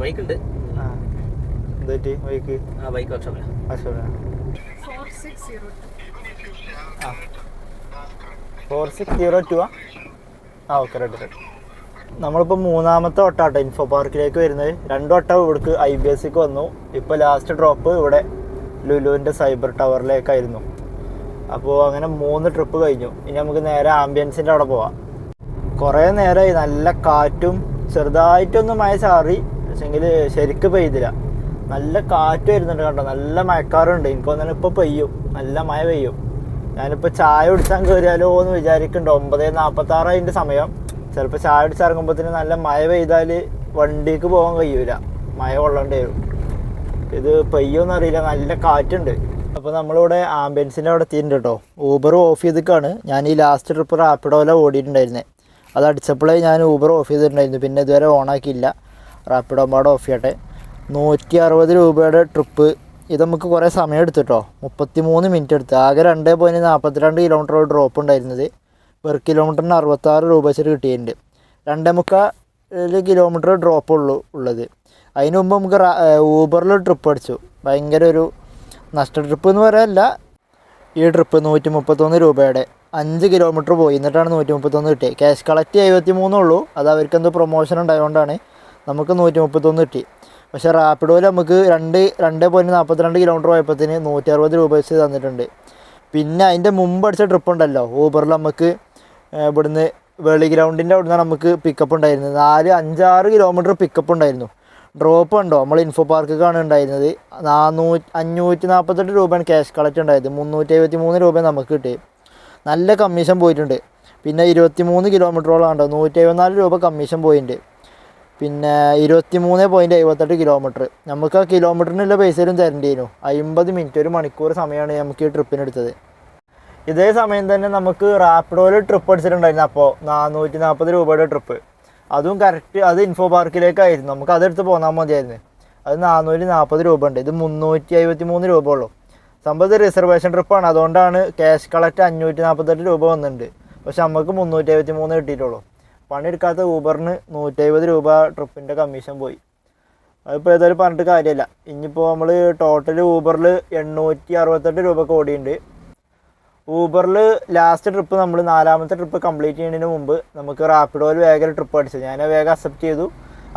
ബൈക്കുണ്ട്. എന്ത് ബൈക്ക്? ബൈക്ക് വർക്ക്ഷോപ്പിലാണ്. 4602 ആ ഓക്കെ റെഡി. നമ്മളിപ്പോൾ 3ാമത്തെ വട്ടാട്ടോ ഇൻഫോ പാർക്കിലേക്ക് വരുന്നത്. 2 വട്ടം ഇവിടേക്ക് IBSക്ക് വന്നു. ഇപ്പോൾ ലാസ്റ്റ് ഡ്രോപ്പ് ഇവിടെ ലുലുവിൻ്റെ സൈബർ ടവറിലേക്കായിരുന്നു. അപ്പോൾ അങ്ങനെ 3 ട്രിപ്പ് കഴിഞ്ഞു. ഇനി നമുക്ക് നേരെ ആംബിയൻസിൻ്റെ അവിടെ പോവാം. കുറേ നേരമായി, നല്ല കാറ്റും, ചെറുതായിട്ടൊന്നും മഴ ചാറി, പക്ഷെങ്കിൽ ശരിക്കും പെയ്തില്ല. നല്ല കാറ്റ് വരുന്നുണ്ട് കേട്ടോ, നല്ല മഴക്കാറുണ്ട്. എനിക്ക് തോന്നുന്നു ഇപ്പോൾ പെയ്യും, നല്ല മഴ പെയ്യും. ഞാനിപ്പോൾ ചായ കുടിച്ചാൽ കയറിയാലോ എന്ന് വിചാരിക്കുന്നുണ്ട്. 9:46 അതിൻ്റെ സമയം. ചിലപ്പോൾ ചായ കുടിച്ചിറങ്ങുമ്പോഴത്തേന് നല്ല മഴ പെയ്താൽ വണ്ടിക്ക് പോകാൻ കഴിയൂല, മഴ കൊള്ളേണ്ടി വരും. ഇത് പെയ്യുമെന്ന് അറിയില്ല, നല്ല കാറ്റുണ്ട്. അപ്പോൾ നമ്മളിവിടെ ആംബിയൻസിൻ്റെ അവിടെ എത്തിയിട്ടുണ്ട് കേട്ടോ. ഊബർ ഓഫ് ചെയ്തിട്ടാണ്. ഞാൻ ഈ ലാസ്റ്റ് ട്രിപ്പ് റാപ്പിഡോയിലാണ് ഓടിയിട്ടുണ്ടായിരുന്നത്. അത് അടിച്ചപ്പോഴേ ഞാൻ ഊബർ ഓഫ് ചെയ്തിട്ടുണ്ടായിരുന്നു. പിന്നെ ഇതുവരെ ഓണാക്കിയില്ല. റാപ്പിഡോ പാടെ ഓഫ് ചെയ്യട്ടെ. 160 രൂപയുടെ ട്രിപ്പ് ഇത് നമുക്ക് കുറേ സമയം എടുത്തിട്ടോ, 33 മിനിറ്റ് എടുത്ത്. ആകെ 2.42 കിലോമീറ്റർ ഡ്രോപ്പ് ഉണ്ടായിരുന്നത്. പെർ കിലോമീറ്ററിന് 66 രൂപ വെച്ചിട്ട് കിട്ടിയിട്ടുണ്ട്. 2.25 കിലോമീറ്റർ ഡ്രോപ്പ് ഉള്ളത്. അതിന് മുമ്പ് നമുക്ക് ഊബറിൽ ട്രിപ്പ് അടിച്ചു. ഭയങ്കര ഒരു നഷ്ട ട്രിപ്പ് എന്ന് പറയാനല്ല, ഈ ട്രിപ്പ് 131 രൂപയുടെ 5 കിലോമീറ്റർ പോയി, എന്നിട്ടാണ് 131 കിട്ടിയത്. ക്യാഷ് കളക്ട് 73 ഉള്ളൂ. അത് അവർക്ക് എന്തോ പ്രൊമോഷൻ ഉണ്ടായതുകൊണ്ടാണ് നമുക്ക് 131 കിട്ടി. പക്ഷേ റാപ്പിഡോയിൽ നമുക്ക് 2.42 കിലോമീറ്റർ പോയപ്പോഴത്തേന് 160 രൂപ വെച്ച് തന്നിട്ടുണ്ട്. പിന്നെ അതിൻ്റെ മുമ്പ് അടിച്ച ട്രിപ്പ് ഉണ്ടല്ലോ ഊബറിൽ, നമുക്ക് ഇവിടുന്ന് വെളി ഗ്രൗണ്ടിൻ്റെ അവിടെ നിന്നാണ് നമുക്ക് പിക്കപ്പ് ഉണ്ടായിരുന്നത്. 5-6 കിലോമീറ്റർ പിക്കപ്പ് ഉണ്ടായിരുന്നു. ഡ്രോപ്പ് ഉണ്ടോ നമ്മൾ ഇൻഫോ പാർക്കാണ് ഉണ്ടായിരുന്നത്. 548 രൂപയാണ് ക്യാഷ് കളക്ട് ഉണ്ടായത്. 373 രൂപ നമുക്ക് കിട്ടി. നല്ല കമ്മീഷൻ പോയിട്ടുണ്ട്. പിന്നെ 23 കിലോമീറ്ററോളം ഉണ്ടോ, 174 രൂപ കമ്മീഷൻ പോയിട്ടുണ്ട്. പിന്നെ 23.78 കിലോമീറ്റർ നമുക്ക് ആ കിലോമീറ്ററിനുള്ള പൈസയിലും തരേണ്ടിയിരുന്നു. 50 മിനിറ്റ്, 1 മണിക്കൂർ സമയമാണ് നമുക്ക് ഈ ട്രിപ്പിന് എടുത്തത്. ഇതേ സമയം തന്നെ നമുക്ക് റാപ്പിഡോയിൽ ട്രിപ്പ് അടിച്ചിട്ടുണ്ടായിരുന്നു. അപ്പോൾ 440 രൂപയുടെ ട്രിപ്പ്, അതും കറക്റ്റ് അത് ഇൻഫോ പാർക്കിലേക്കായിരുന്നു. നമുക്ക് അതെടുത്ത് പോന്നാൽ മതിയായിരുന്നു. അത് 440 രൂപ ഉണ്ട്. ഇത് 353 രൂപ ഉള്ളൂ. സംഭവം റിസർവേഷൻ ട്രിപ്പാണ്, അതുകൊണ്ടാണ് ക്യാഷ് കളക്ട് 548 രൂപ വന്നിട്ടുണ്ട്. പക്ഷെ നമുക്ക് 373 കിട്ടിയിട്ടുള്ളൂ. പണിയെടുക്കാത്ത ഊബറിന് 170 രൂപ ട്രിപ്പിൻ്റെ കമ്മീഷൻ പോയി. അതിപ്പോൾ ഏതായാലും പറഞ്ഞിട്ട് കാര്യമില്ല. ഇനിയിപ്പോൾ നമ്മൾ ടോട്ടൽ ഊബറിൽ 868 രൂപക്ക് ഓടിയുണ്ട്. ഊബറിൽ ലാസ്റ്റ് ട്രിപ്പ് നമ്മൾ 4ാമത്തെ ട്രിപ്പ് കംപ്ലീറ്റ് ചെയ്യുന്നതിന് മുമ്പ് നമുക്ക് റാപ്പിഡോയിൽ വേഗം ട്രിപ്പ് അടിച്ചത്. ഞാൻ വേഗം അക്സെപ്റ്റ് ചെയ്തു.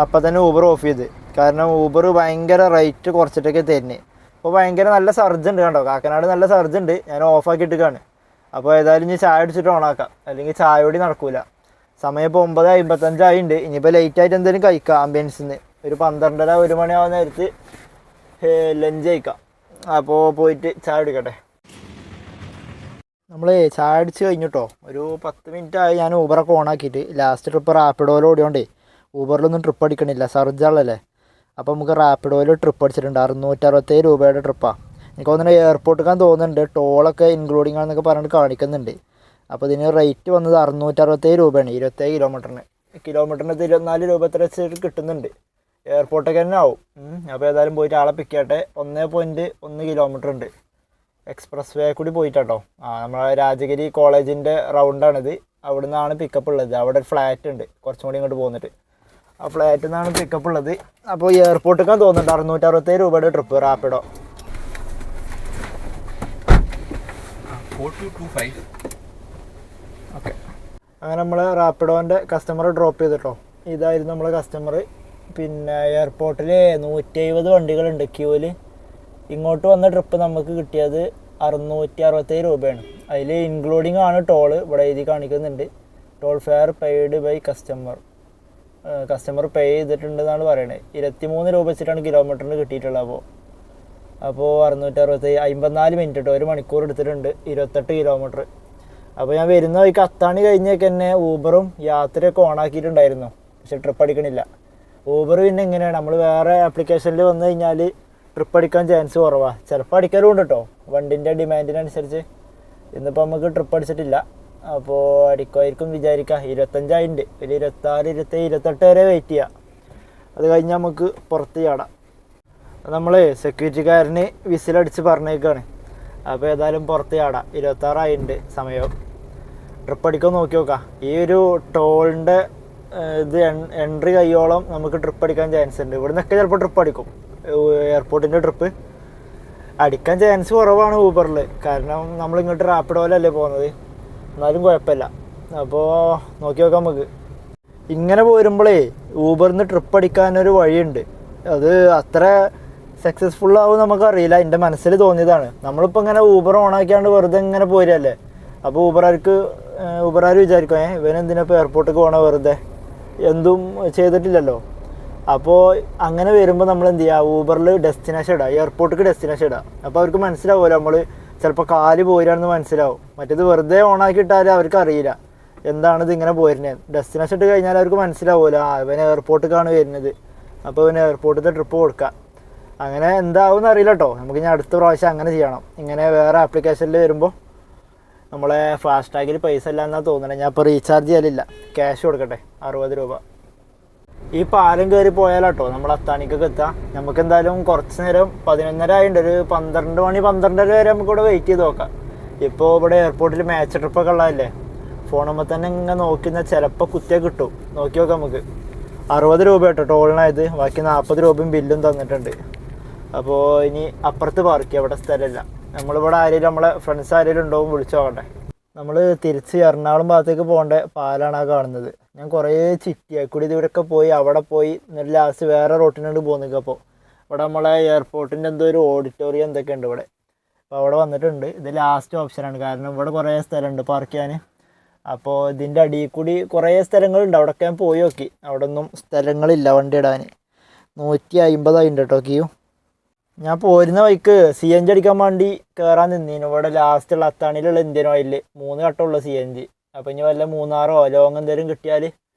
അപ്പോൾ തന്നെ ഊബർ ഓഫ് ചെയ്ത്. കാരണം ഊബർ ഭയങ്കര റേറ്റ് കുറച്ചിട്ടൊക്കെ തരുന്നത്. അപ്പോൾ ഭയങ്കര നല്ല സർജ് ഉണ്ട് കണ്ടോ, കാക്കനാട് നല്ല സർജ് ഉണ്ട്. ഞാൻ ഓഫാക്കിയിട്ടാണ്. അപ്പോൾ ഏതായാലും ഇനി ചായ അടിച്ചിട്ട് ഓണാക്കാം, അല്ലെങ്കിൽ ചായ കൂടി നടക്കൂല. സമയം ഇപ്പോൾ 9:55 ആയിട്ടുണ്ട്. ഇനിയിപ്പോൾ ലേറ്റായിട്ട് എന്തെങ്കിലും കഴിക്കാം ആംബിയൻസിൽ നിന്ന്. ഒരു 12:30-1 മണിയാവുന്ന നേരത്ത് ലഞ്ച് കഴിക്കാം. അപ്പോൾ പോയിട്ട് ചായ കുടിക്കട്ടെ. നമ്മൾ ചായ അടിച്ച് കഴിഞ്ഞിട്ടോ ഒരു 10 മിനിറ്റ് ആയി ഞാൻ ഊബറൊക്കെ ഓണാക്കിയിട്ട്. ലാസ്റ്റ് ട്രിപ്പ് റാപ്പിഡോയിൽ ഓടിയോണ്ടേ ഊബറിലൊന്നും ട്രിപ്പ് അടിക്കണില്ല, സർജാളല്ലേ. അപ്പോൾ നമുക്ക് റാപ്പിഡോയിൽ ട്രിപ്പ് അടിച്ചിട്ടുണ്ട്. 667 രൂപയുടെ ട്രിപ്പാണ്. എനിക്ക് തോന്നുന്നത് എയർപോർട്ടിക്കാൻ തോന്നുന്നുണ്ട്. ടോളൊക്കെ ഇൻക്ലൂഡിങ് ആണെന്നൊക്കെ പറഞ്ഞിട്ട് കാണിക്കുന്നുണ്ട്. അപ്പോൾ ഇതിന് റേറ്റ് വന്നത് 667 രൂപയാണ് 27 കിലോമീറ്ററിന്. കിലോമീറ്ററിന് 24 രൂപ എത്ര വെച്ചിട്ട് കിട്ടുന്നുണ്ട്. എയർപോർട്ടൊക്കെ തന്നെ ആവും. അപ്പോൾ ഏതായാലും പോയിട്ട് ആളെ പിക്ക് ചെയ്യട്ടെ. 1.1 കിലോമീറ്റർ ഉണ്ട്. എക്സ്പ്രസ് വേ കൂടി പോയിട്ടാട്ടോ. നമ്മളെ രാജഗിരി കോളേജിൻ്റെ റൗണ്ടാണിത്. അവിടെ നിന്നാണ് പിക്കപ്പ് ഉള്ളത്. അവിടെ ഒരു ഫ്ലാറ്റ് ഉണ്ട് കുറച്ചും കൂടി ഇങ്ങോട്ട് പോന്നിട്ട്. ആ ഫ്ലാറ്റിൽ നിന്നാണ് പിക്കപ്പ് ഉള്ളത്. അപ്പോൾ എയർപോർട്ടിക്കാൻ തോന്നുന്നുണ്ട്. 667 രൂപയുടെ ട്രിപ്പ് റാപ്പിഡോ. 4225. ഓക്കെ, അങ്ങനെ നമ്മൾ റാപ്പിഡോൻ്റെ കസ്റ്റമർ ഡ്രോപ്പ് ചെയ്തിട്ടോ. ഇതായിരുന്നു നമ്മളെ കസ്റ്റമർ. പിന്നെ എയർപോർട്ടിൽ 170 വണ്ടികളുണ്ട് ക്യൂവിൽ. ഇങ്ങോട്ട് വന്ന ട്രിപ്പ് നമുക്ക് കിട്ടിയത് 667 രൂപയാണ്. അതിൽ ഇൻക്ലൂഡിങ് ആണ് ടോള്. ഇവിടെ എഴുതി കാണിക്കുന്നുണ്ട്. Toll fare paid by customer pay ചെയ്തിട്ടുണ്ടെന്നാണ് പറയണത്. 23 രൂപ വെച്ചിട്ടാണ് കിലോമീറ്ററിന് കിട്ടിയിട്ടുള്ളത്. അപ്പോൾ 667, 54 മിനിറ്റ് കേട്ടോ, 1 മണിക്കൂർ എടുത്തിട്ടുണ്ട്, 28 കിലോമീറ്റർ. അപ്പോൾ ഞാൻ വരുന്ന വഴിക്ക് അത്താണി കഴിഞ്ഞൊക്കെ തന്നെ ഊബറും യാത്രയൊക്കെ ഓണാക്കിയിട്ടുണ്ടായിരുന്നു. പക്ഷെ ട്രിപ്പ് അടിക്കണില്ല. ഊബർ പിന്നെ ഇങ്ങനെയാണ്, നമ്മൾ വേറെ ആപ്ലിക്കേഷനിൽ വന്നു കഴിഞ്ഞാൽ ട്രിപ്പ് അടിക്കാൻ ചാൻസ് കുറവാണ്. ചിലപ്പോൾ അടിക്കലും ഉണ്ട് കേട്ടോ, വണ്ടിൻ്റെ ഡിമാൻഡിനനുസരിച്ച്. ഇന്നിപ്പോൾ നമുക്ക് ട്രിപ്പ് അടിച്ചിട്ടില്ല. അപ്പോൾ അടിക്കുമായിരിക്കും വിചാരിക്കാം. 25 ആയിട്ടുണ്ട്. ഒരു 26, 27, 28 വരെ വെയിറ്റ് ചെയ്യാം. അത് കഴിഞ്ഞാൽ നമുക്ക് പുറത്ത് ചാടാം. നമ്മൾ സെക്യൂരിറ്റിക്കാരന് വിസിലടിച്ച് പറഞ്ഞേക്കാണ്. അപ്പോൾ ഏതായാലും പുറത്ത് ചാടാം. 26 ആയിട്ടുണ്ട് സമയം. ട്രിപ്പ് അടിക്കാൻ നോക്കി നോക്കാം. ഈ ഒരു ടോളിൻ്റെ ഇത് എൻട്രി കയ്യോളം നമുക്ക് ട്രിപ്പ് അടിക്കാൻ ചാൻസ് ഉണ്ട്. ഇവിടെ നിന്നൊക്കെ ചിലപ്പോൾ ട്രിപ്പ് അടിക്കും. എയർപോർട്ടിൻ്റെ ട്രിപ്പ് അടിക്കാൻ ചാൻസ് കുറവാണ് ഊബറിൽ. കാരണം നമ്മളിങ്ങോട്ട് റാപ്പിഡോയിലല്ലേ പോകുന്നത്. എന്നാലും കുഴപ്പമില്ല. അപ്പോൾ നോക്കി നോക്കാം നമുക്ക്. ഇങ്ങനെ പോരുമ്പോഴേ ഊബറിൽ നിന്ന് ട്രിപ്പ് അടിക്കാനൊരു വഴിയുണ്ട്. അത് അത്ര സക്സസ്ഫുള്ളാവും നമുക്കറിയില്ല. എൻ്റെ മനസ്സിൽ തോന്നിയതാണ്. നമ്മളിപ്പോൾ ഇങ്ങനെ ഊബർ ഓണാക്കിയാണ്ട് വെറുതെ ഇങ്ങനെ പോരല്ലേ. അപ്പോൾ ഊബറാർ വിചാരിക്കും ഇവനെന്തിനാപ്പോൾ എയർപോർട്ടിലേക്ക് പോകണ, വെറുതെ എന്തും ചെയ്തിട്ടില്ലല്ലോ. അപ്പോൾ അങ്ങനെ വരുമ്പോൾ നമ്മൾ എന്ത് ചെയ്യുക, ഊബറിൽ ഡെസ്റ്റിനേഷൻ ഇടുക, എയർപോർട്ടിലേക്ക് ഡെസ്റ്റിനേഷൻ ഇടുക. അപ്പോൾ അവർക്ക് മനസ്സിലാവുമല്ലോ നമ്മൾ ചിലപ്പോൾ കാല് പോരാണെന്ന് മനസ്സിലാവും. മറ്റേത് വെറുതെ ഓണാക്കി ഇട്ടാൽ അവർക്ക് അറിയില്ല എന്താണിത് ഇങ്ങനെ പോരുന്നത്. ഡെസ്റ്റിനേഷൻ ഇട്ട് കഴിഞ്ഞാൽ അവർക്ക് മനസ്സിലാവുമല്ലോ, ഇവൻ എയർപോർട്ടിലേക്കാണ് വരുന്നത്. അപ്പോൾ ഇവന് എയർപോർട്ടിലത്തെ ട്രിപ്പ് കൊടുക്കുക. അങ്ങനെ എന്താവും എന്നറിയില്ല കേട്ടോ. നമുക്ക് ഇനി അടുത്ത പ്രാവശ്യം അങ്ങനെ ചെയ്യണം. ഇങ്ങനെ വേറെ ആപ്ലിക്കേഷനിൽ വരുമ്പോൾ നമ്മളെ ഫാസ്ടാഗിൽ പൈസ ഇല്ല എന്നാണ് തോന്നുന്നത്. ഞാൻ ഇപ്പോൾ റീചാർജ് ചെയ്യലില്ല, ക്യാഷ് കൊടുക്കട്ടെ 60 രൂപ. ഈ പാലം കയറി പോയാലാട്ടോ നമ്മൾ അത്താണിക്കൊക്കെ എത്താം. നമുക്ക് എന്തായാലും കുറച്ച് നേരം 11:30 ആയിട്ടുണ്ട്, ഒരു 12 മണി 12:30 വരെ നമുക്ക് ഇവിടെ വെയിറ്റ് ചെയ്ത് നോക്കാം. ഇപ്പോൾ ഇവിടെ എയർപോർട്ടിൽ മാച്ച് ട്രിപ്പൊക്കെ ഉള്ളതല്ലേ, ഫോണുമ്പോൾ തന്നെ ഇങ്ങനെ നോക്കുന്ന ചിലപ്പോൾ കുത്തിയാൽ കിട്ടും. നോക്കി നോക്കാം നമുക്ക്. 60 രൂപ കേട്ടോ ടോളിനായത്, ബാക്കി 40 രൂപയും ബില്ലും തന്നിട്ടുണ്ട്. അപ്പോൾ ഇനി അപ്പുറത്ത് പാർക്ക് ചെയ്യാം, അവിടെ സ്ഥലമില്ല. നമ്മളിവിടെ ആരെങ്കിലും നമ്മളെ ഫ്രണ്ട്സ് ആരെങ്കിലും ഉണ്ടാവും, വിളിച്ചു നോക്കട്ടെ. നമ്മൾ തിരിച്ച് എറണാകുളം ഭാഗത്തേക്ക് പോകേണ്ട പാലാണ് ആ കാണുന്നത്. ഞാൻ കുറേ ചിറ്റിയായിക്കൂടി ഇവരൊക്കെ പോയി അവിടെ പോയി എന്നിട്ട് ലാസ്റ്റ് വേറെ റോട്ടിനോട് പോകുന്നത്. അപ്പോൾ ഇവിടെ നമ്മളെ എയർപോർട്ടിൻ്റെ എന്തോ ഒരു ഓഡിറ്റോറിയം എന്തൊക്കെ ഉണ്ട് ഇവിടെ. അപ്പോൾ അവിടെ വന്നിട്ടുണ്ട്. ഇത് ലാസ്റ്റ് ഓപ്ഷനാണ്, കാരണം ഇവിടെ കുറേ സ്ഥലമുണ്ട് പാർക്ക് ചെയ്യാൻ. അപ്പോൾ ഇതിൻ്റെ അടിയിൽ കൂടി കുറേ സ്ഥലങ്ങളുണ്ട്, അവിടെയൊക്കെ ഞാൻ പോയി നോക്കി. അവിടെ ഒന്നും സ്ഥലങ്ങളില്ല വണ്ടി ഇടാൻ. 150 ആയിട്ടുണ്ട് കേട്ടോ ക്യൂ. ഞാൻ പോരുന്ന വഴിക്ക് CNG അടിക്കാൻ വേണ്ടി കയറാൻ നിന്നീനു. ഇവിടെ ലാസ്റ്റുള്ള അത്താണിയിലുള്ള ഇന്ത്യൻ ഓയിൽ 3 ഘട്ടമുള്ള CNG. അപ്പോൾ ഇനി വല്ല മൂന്നാറോ ലോങ് എന്തെങ്കിലും കിട്ടിയാൽ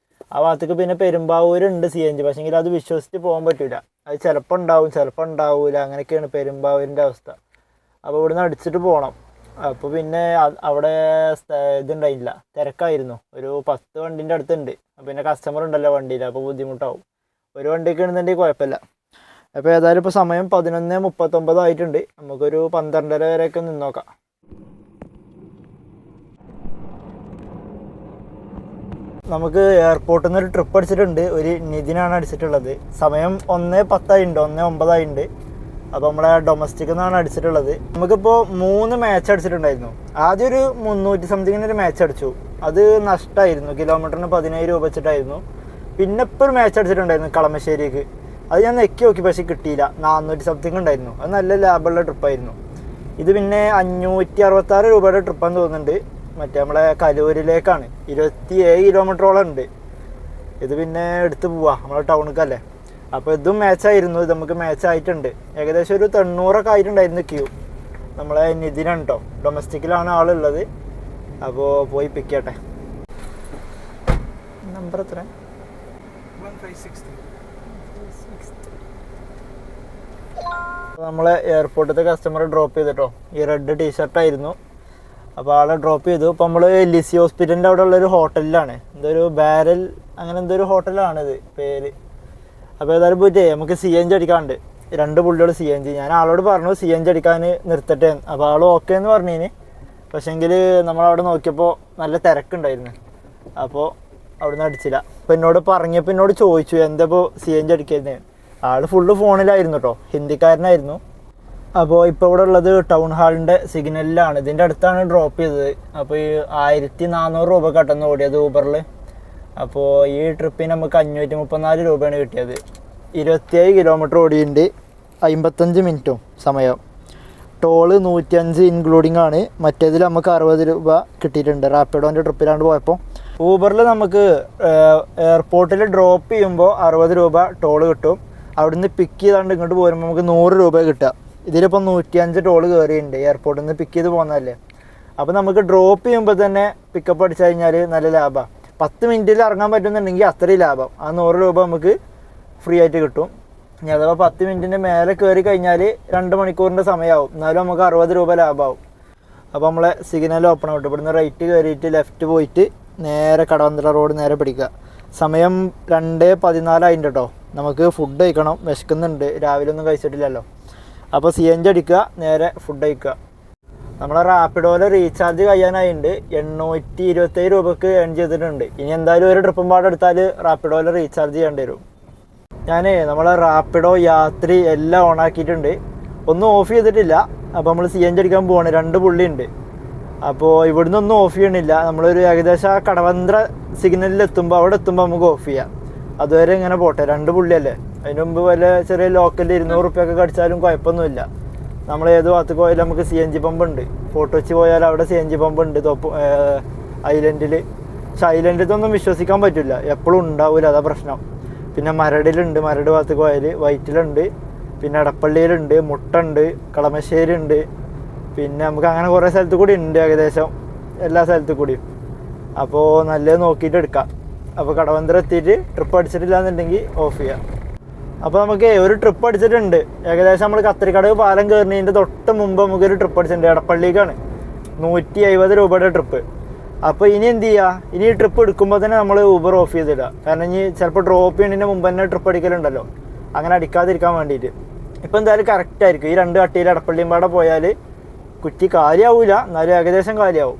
ആ ഭാഗത്തേക്ക് പിന്നെ പെരുമ്പാവൂരുണ്ട് CNG, പക്ഷേങ്കിൽ അത് വിശ്വസിച്ച് പോകാൻ പറ്റില്ല. അത് ചിലപ്പോൾ ഉണ്ടാവും ചിലപ്പോൾ ഉണ്ടാവില്ല, അങ്ങനെയൊക്കെയാണ് പെരുമ്പാവൂരിൻ്റെ അവസ്ഥ. അപ്പോൾ ഇവിടുന്ന് അടിച്ചിട്ട് പോകണം. അപ്പോൾ പിന്നെ അവിടെ ഇതുണ്ടായില്ല, തിരക്കായിരുന്നു. ഒരു 10 വണ്ടീൻ്റെ അടുത്തുണ്ട്. പിന്നെ കസ്റ്റമർ ഉണ്ടല്ലോ വണ്ടിയിൽ, അപ്പോൾ ബുദ്ധിമുട്ടാവും. ഒരു വണ്ടിക്ക് ഇടുന്നുണ്ടെങ്കിൽ കുഴപ്പമില്ല. അപ്പോൾ ഏതായാലും ഇപ്പോൾ സമയം 11:39 ആയിട്ടുണ്ട്. നമുക്കൊരു 12:30 വരെയൊക്കെ നിന്ന് നോക്കാം. നമുക്ക് എയർപോർട്ടിൽ നിന്ന് ഒരു ട്രിപ്പ് അടിച്ചിട്ടുണ്ട്. ഒരു നിതിനാണ് അടിച്ചിട്ടുള്ളത്. സമയം 1:10 ആയിട്ടുണ്ട്, 1:09 ആയിട്ടുണ്ട്. അപ്പോൾ നമ്മളെ ഡൊമസ്റ്റിക്കിൽ നിന്നാണ് അടിച്ചിട്ടുള്ളത്. നമുക്കിപ്പോൾ 3 മാച്ച് അടിച്ചിട്ടുണ്ടായിരുന്നു. ആദ്യം ഒരു 300 സംതിങ്ങിന് ഒരു മാച്ച് അടിച്ചു, അത് നഷ്ടമായിരുന്നു. കിലോമീറ്ററിന് 17 രൂപ വെച്ചിട്ടായിരുന്നു. പിന്നെ ഇപ്പോൾ ഒരു മാച്ച് അടിച്ചിട്ടുണ്ടായിരുന്നു കളമശ്ശേരിക്ക്, അത് ഞാൻ നെക്കി നോക്കി പക്ഷേ കിട്ടിയില്ല. 400 സംതിങ് ഉണ്ടായിരുന്നു. അത് നല്ല ലാഭമുള്ള ട്രിപ്പായിരുന്നു. ഇത് പിന്നെ 566 രൂപയുടെ ട്രിപ്പാന്ന് തോന്നുന്നുണ്ട്. മറ്റേ നമ്മളെ കലൂരിലേക്കാണ്, 27 കിലോമീറ്ററോളം ഉണ്ട്. ഇത് പിന്നെ എടുത്ത് പോവാം, നമ്മളെ ടൗണിലേക്കല്ലേ. അപ്പോൾ ഇതും മാച്ചായിരുന്നു. ഇത് നമുക്ക് മാച്ച് ആയിട്ടുണ്ട്. ഏകദേശം ഒരു 90 ആയിട്ടുണ്ടായിരുന്നു ക്യൂ. നമ്മളെ നിതിനാണ് കേട്ടോ, ഡൊമസ്റ്റിക്കിലാണ് ആളുള്ളത്. അപ്പോൾ പോയി പിക്ക് ചെയ്യട്ടെ. നമ്പർ എത്ര? 1560. നമ്മളെ എയർപോർട്ടിലത്തെ കസ്റ്റമർ ഡ്രോപ്പ് ചെയ്തിട്ടോ. ഈ റെഡ് ടീഷർട്ടായിരുന്നു. അപ്പോൾ ആളെ ഡ്രോപ്പ് ചെയ്തു. ഇപ്പോൾ നമ്മൾ ലിസി ഹോസ്പിറ്റലിൻ്റെ അവിടെ ഉള്ളൊരു ഹോട്ടലിലാണ്, എന്തൊരു ബാരൽ അങ്ങനെ എന്തൊരു ഹോട്ടലാണിത് പേര്. അപ്പോൾ ഏതായാലും പോയിട്ടേ നമുക്ക് CNG അടിക്കാണ്ട് 2 പുള്ളിയോട് CNG. ഞാൻ ആളോട് പറഞ്ഞു CNG അടിക്കാൻ നിർത്തട്ടെ. അപ്പോൾ ആൾ ഓക്കെ എന്ന് പറഞ്ഞതിന്. പക്ഷേങ്കിൽ നമ്മളവിടെ നോക്കിയപ്പോൾ നല്ല തിരക്കുണ്ടായിരുന്നു. അപ്പോൾ അവിടുന്ന് അടിച്ചില്ല. അപ്പോൾ എന്നോട് പറഞ്ഞപ്പോൾ എന്നോട് ചോദിച്ചു എന്താ ഇപ്പോൾ CNG അടിക്കുന്നത്. ആൾ ഫുള്ള് ഫോണിലായിരുന്നു കേട്ടോ, ഹിന്ദിക്കാരനായിരുന്നു. അപ്പോൾ ഇപ്പോൾ ഇവിടെ ഉള്ളത് ടൗൺ ഹാളിൻ്റെ സിഗ്നലിലാണ്. ഇതിൻ്റെ അടുത്താണ് ഡ്രോപ്പ് ചെയ്തത്. അപ്പോൾ ഈ 1400 രൂപ കട്ടെന്ന് ഓടിയത് ഊബറിൽ. അപ്പോൾ ഈ ട്രിപ്പിന് നമുക്ക് 534 രൂപയാണ് കിട്ടിയത്. 27 കിലോമീറ്റർ ഓടിയുണ്ട്, 55 മിനിറ്റും സമയം. ടോള് 105 ഇൻക്ലൂഡിങ് ആണ്. മറ്റേതിൽ നമുക്ക് 60 രൂപ കിട്ടിയിട്ടുണ്ട് റാപ്പിഡോൻ്റെ ട്രിപ്പിലാണ്ട് പോയപ്പോൾ. ഊബറിൽ നമുക്ക് എയർപോർട്ടിൽ ഡ്രോപ്പ് ചെയ്യുമ്പോൾ 60 രൂപ ടോള് കിട്ടും. അവിടുന്ന് പിക്ക് ചെയ്താണ്ട് ഇങ്ങോട്ട് പോരുമ്പോൾ നമുക്ക് 100 രൂപ കിട്ടുക. ഇതിലിപ്പോൾ 105 ടോള് കയറിയിട്ടുണ്ട്, എയർപോർട്ടിൽ നിന്ന് പിക്ക് ചെയ്ത് പോകുന്നതല്ലേ. അപ്പോൾ നമുക്ക് ഡ്രോപ്പ് ചെയ്യുമ്പോൾ തന്നെ പിക്കപ്പ് അടിച്ചു കഴിഞ്ഞാൽ നല്ല ലാഭമാണ്. 10 മിനിറ്റിൽ ഇറങ്ങാൻ പറ്റുന്നുണ്ടെങ്കിൽ അത്രയും ലാഭം. ആ 100 രൂപ നമുക്ക് ഫ്രീ ആയിട്ട് കിട്ടും. ഇനി അഥവാ 10 മിനിറ്റിൻ്റെ മേലെ കയറി കഴിഞ്ഞാൽ 2 മണിക്കൂറിൻ്റെ സമയമാവും, എന്നാലും നമുക്ക് 60 രൂപ ലാഭമാവും. അപ്പോൾ നമ്മളെ സിഗ്നൽ ഓപ്പൺ ആവട്ടെ. ഇവിടുന്ന് റൈറ്റ് കയറിയിട്ട് ലെഫ്റ്റ് പോയിട്ട് നേരെ കടവന്തറ റോഡ് നേരെ പിടിക്കുക. സമയം 2:14 ആയിട്ടുണ്ട് കേട്ടോ. നമുക്ക് ഫുഡ് കഴിക്കണം, വിശക്കുന്നുണ്ട്, രാവിലെ ഒന്നും കഴിച്ചിട്ടില്ലല്ലോ. അപ്പോൾ CNG അടിക്കുക, നേരെ ഫുഡ് കഴിക്കുക. നമ്മളെ റാപ്പിഡോയിൽ റീചാർജ് കഴിയാനായിട്ടുണ്ട്. 827 രൂപക്ക് ഏൺ ചെയ്തിട്ടുണ്ട്. ഇനി എന്തായാലും ഒരു ട്രിപ്പും പാടെ എടുത്താൽ റാപ്പിഡോയിൽ റീചാർജ് ചെയ്യേണ്ടി വരും. ഞാൻ നമ്മളെ റാപ്പിഡോ യാത്രി എല്ലാം ഓണാക്കിയിട്ടുണ്ട്, ഒന്നും ഓഫ് ചെയ്തിട്ടില്ല. അപ്പോൾ നമ്മൾ CNG അടിക്കാൻ പോവാണ്. 2 പുള്ളി ഉണ്ട്. അപ്പോൾ ഇവിടുന്ന് ഒന്നും ഓഫ് ചെയ്യണില്ല. നമ്മളൊരു ഏകദേശം ആ കടവന്ത്ര സിഗ്നലിൽ എത്തുമ്പോൾ അവിടെ എത്തുമ്പോൾ നമുക്ക് ഓഫ് ചെയ്യാം. അതുവരെ ഇങ്ങനെ പോട്ടെ, 2 പുള്ളിയല്ലേ. അതിന് മുമ്പ് വല്ല ചെറിയ ലോക്കലിൽ 200 റുപ്യൊക്കെ അടിച്ചാലും കുഴപ്പമൊന്നുമില്ല. നമ്മൾ ഏത് ഭാഗത്ത് പോയാലും നമുക്ക് CNG പമ്പ് ഉണ്ട്. ഫോർട്ട് കൊച്ചി പോയാൽ അവിടെ CNG പമ്പ് ഉണ്ട് ഐലൻഡിൽ. പക്ഷെ ഐലൻഡിലൊന്നും വിശ്വസിക്കാൻ പറ്റില്ല, എപ്പോഴും ഉണ്ടാവില്ല, അതാ പ്രശ്നം. പിന്നെ മരടിലുണ്ട്, മരട് ഭാഗത്ത് പോയാൽ വൈറ്റിലുണ്ട്, പിന്നെ എടപ്പള്ളിയിലുണ്ട്, മുട്ടുണ്ട്, കളമശ്ശേരി ഉണ്ട്. പിന്നെ നമുക്ക് അങ്ങനെ കുറേ സ്ഥലത്ത് കൂടി ഉണ്ട്, ഏകദേശം എല്ലാ സ്ഥലത്തു കൂടിയും. അപ്പോൾ നല്ലത് നോക്കിയിട്ട് എടുക്കാം. അപ്പോൾ കടവന്തര എത്തിയിട്ട് ട്രിപ്പ് അടിച്ചിട്ടില്ല എന്നുണ്ടെങ്കിൽ ഓഫ് ചെയ്യാം. അപ്പോൾ നമുക്ക് ഒരു ട്രിപ്പ് അടിച്ചിട്ടുണ്ട്. ഏകദേശം നമ്മൾ കത്തിരിക്കടവ് പാലം കയറുന്നതിൻ്റെ തൊട്ട് മുമ്പ് നമുക്കൊരു ട്രിപ്പ് അടിച്ചിട്ടുണ്ട്. എടപ്പള്ളിക്കാണ് 170 രൂപയുടെ ട്രിപ്പ്. അപ്പോൾ ഇനി എന്ത് ചെയ്യുക, ഇനി ട്രിപ്പ് എടുക്കുമ്പോൾ തന്നെ നമ്മൾ ഊബർ ഓഫ് ചെയ്തിടുക. കാരണം ഇനി ചിലപ്പോൾ ഡ്രോപ്പ് ചെയ്യുന്നതിന് മുമ്പ് തന്നെ ട്രിപ്പ് അടിക്കലുണ്ടല്ലോ, അങ്ങനെ അടിക്കാതിരിക്കാൻ വേണ്ടിയിട്ട്. ഇപ്പോൾ എന്തായാലും കറക്റ്റ് ആയിരിക്കും. ഈ 2 കട്ടിയിൽ എടപ്പള്ളിയും പാടെ പോയാൽ കുറ്റി കാലിയാവില്ല, എന്നാലും ഏകദേശം കാലിയാവും.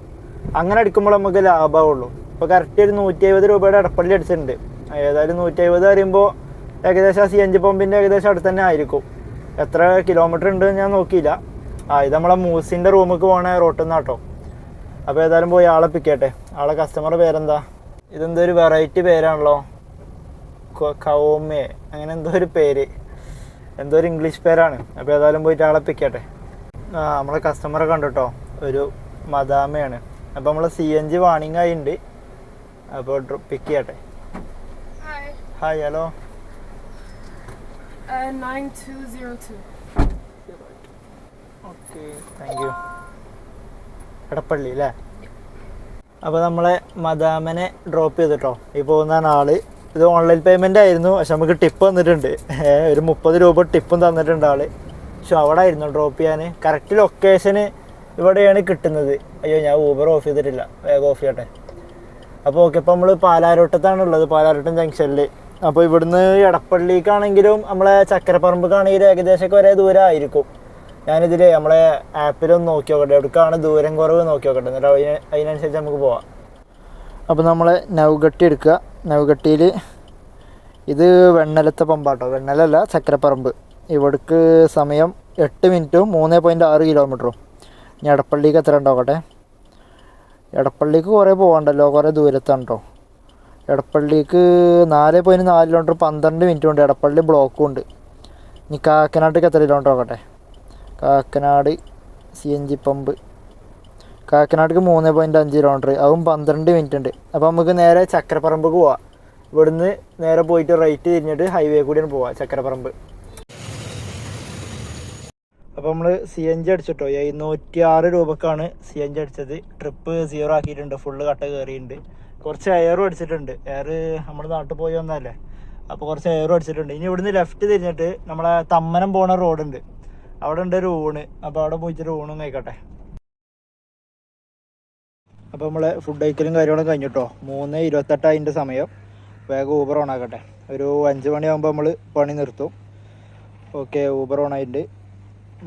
അങ്ങനെ അടിക്കുമ്പോൾ നമുക്ക് ലാഭമാവുള്ളൂ. ഇപ്പോൾ കറക്റ്റ് ഒരു 150 രൂപയുടെ എടപ്പള്ളി അടിച്ചിട്ടുണ്ട്. ഏതായാലും 150 പറയുമ്പോൾ ഏകദേശം CNG പമ്പിൻ്റെ ഏകദേശം അടുത്ത് തന്നെ ആയിരിക്കും. എത്ര കിലോമീറ്റർ ഉണ്ട് ഞാൻ നോക്കിയില്ല. ഇത് നമ്മളെ മൂസിൻ്റെ റൂമിലേക്ക് പോകണ റോട്ടിൽ നിന്ന് കേട്ടോ. അപ്പോൾ ഏതായാലും പോയി ആളെ പിക്കട്ടെ. ആളെ കസ്റ്റമറുടെ പേരെന്താ? ഇതെന്തോ ഒരു വെറൈറ്റി പേരാണല്ലോ, കൗമേ അങ്ങനെ എന്തോ ഒരു പേര്, എന്തോ ഒരു ഇംഗ്ലീഷ് പേരാണ്. അപ്പോൾ ഏതായാലും പോയിട്ട് ആളെ പിക്കട്ടെ. നമ്മളെ കസ്റ്റമറെ കണ്ടിട്ടോ, ഒരു മദാമയാണ്. അപ്പോൾ നമ്മൾ CNG വാണിംഗ് ആയിട്ടുണ്ട്. അപ്പോൾ പിക്ക് ചെയ്യട്ടെ. Hi, hello. 9202. Okay, thank you. Edappally അല്ലേ? അപ്പോൾ നമ്മളെ മദാമനെ ഡ്രോപ്പ് ചെയ്തിട്ടോ. ഈ പോകുന്നതാണ് ആള്. ഇത് ഓൺലൈൻ പേയ്മെൻ്റ് ആയിരുന്നു, പക്ഷെ നമുക്ക് ടിപ്പ് തന്നിട്ടുണ്ട്. ഒരു 30 രൂപ ടിപ്പും തന്നിട്ടുണ്ട് ആള്. പക്ഷെ അവിടെ ആയിരുന്നു ഡ്രോപ്പ് ചെയ്യാൻ. കറക്റ്റ് ലൊക്കേഷന് ഇവിടെയാണ് കിട്ടുന്നത്. അയ്യോ, ഞാൻ ഊബർ ഓഫ് ചെയ്തിട്ടില്ല, വേഗം ഓഫ് ചെയ്യട്ടെ. അപ്പോൾ ഓക്കെ, ഇപ്പോൾ നമ്മൾ പാലാരോട്ടത്താണ് ഉള്ളത്, പാലാരോട്ടം ജംഗ്ഷനിൽ. അപ്പോൾ ഇവിടുന്ന് എടപ്പള്ളിക്കാണെങ്കിലും നമ്മളെ ചക്കരപ്പറമ്പക്കാണെങ്കിലും ഏകദേശമൊക്കെ ഒരേ ദൂരം ആയിരിക്കും. ഞാനിതിൽ നമ്മളെ ആപ്പിലൊന്ന് നോക്കി നോക്കട്ടെ, എവിടേക്കാണ് ദൂരം കുറവ് നോക്കി നോക്കട്ടെ, എന്നിട്ട് അതിനനുസരിച്ച് നമുക്ക് പോവാം. അപ്പോൾ നമ്മൾ നൗഗട്ടി എടുക്കുക. നൗഗട്ടിയിൽ ഇത് വെണ്ണലത്തെ പമ്പാട്ടോ, വെണ്ണലല്ല ചക്കരപ്പറമ്പ്. ഇവിടേക്ക് സമയം 8 മിനിറ്റും 3.6 കിലോമീറ്ററും. ഇനി എടപ്പള്ളിക്ക് എത്ര ഉണ്ടാവട്ടെ. എടപ്പള്ളിക്ക് കുറേ പോകണ്ടല്ലോ, കുറേ ദൂരത്താണ് കേട്ടോ. എടപ്പള്ളിക്ക് 4.4 കിലോമീറ്റർ 12 മിനിറ്റ് ഉണ്ട്. എടപ്പള്ളി ബ്ലോക്കും ഉണ്ട്. ഇനി കാക്കനാട്ടിക്ക് എത്ര കിലോമീറ്റർ നോക്കട്ടെ. കാക്കനാട് CNG പമ്പ്, കാക്കനാട്ടിക്ക് 3.5 കിലോമീറ്റർ, അതും 12 മിനിറ്റ് ഉണ്ട്. അപ്പോൾ നമുക്ക് നേരെ ചക്കരപ്പറമ്പ് പോവാം. ഇവിടുന്ന് നേരെ പോയിട്ട് റൈറ്റ് തിരിഞ്ഞിട്ട് ഹൈവേ കൂടിയാണ് പോവാം ചക്കരപ്പറമ്പ്. അപ്പോൾ നമ്മൾ CNG അടിച്ചിട്ടോ. 706 രൂപക്കാണ് CNG അടിച്ചത്. ട്രിപ്പ് 0 ആക്കിയിട്ടുണ്ട്, ഫുള്ള് കട്ട കയറിയിട്ടുണ്ട്. കുറച്ച് എയറും അടിച്ചിട്ടുണ്ട്. എയർ നമ്മുടെ നാട്ടിൽ പോയി വന്നതല്ലേ, അപ്പോൾ കുറച്ച് എയറും അടിച്ചിട്ടുണ്ട്. ഇനി ഇവിടുന്ന് ലെഫ്റ്റ് തിരിഞ്ഞിട്ട് നമ്മളെ തമ്മനം പോണ റോഡുണ്ട്, അവിടെ ഉണ്ട് ഒരു ഊണ്. അപ്പോൾ അവിടെ പോയിട്ട് ഊണും കഴിക്കട്ടെ. അപ്പോൾ നമ്മളെ ഫുഡ് കഴിക്കലും കാര്യങ്ങളൊക്കെ കഴിഞ്ഞിട്ടോ. 3:28 അതിൻ്റെ സമയം. വേഗം ഊബർ ഓൺ ആക്കട്ടെ. ഒരു 5 മണിയാകുമ്പോൾ നമ്മൾ പണി നിർത്തും. ഓക്കെ, ഊബർ ഓൺ ആയിട്ടുണ്ട്.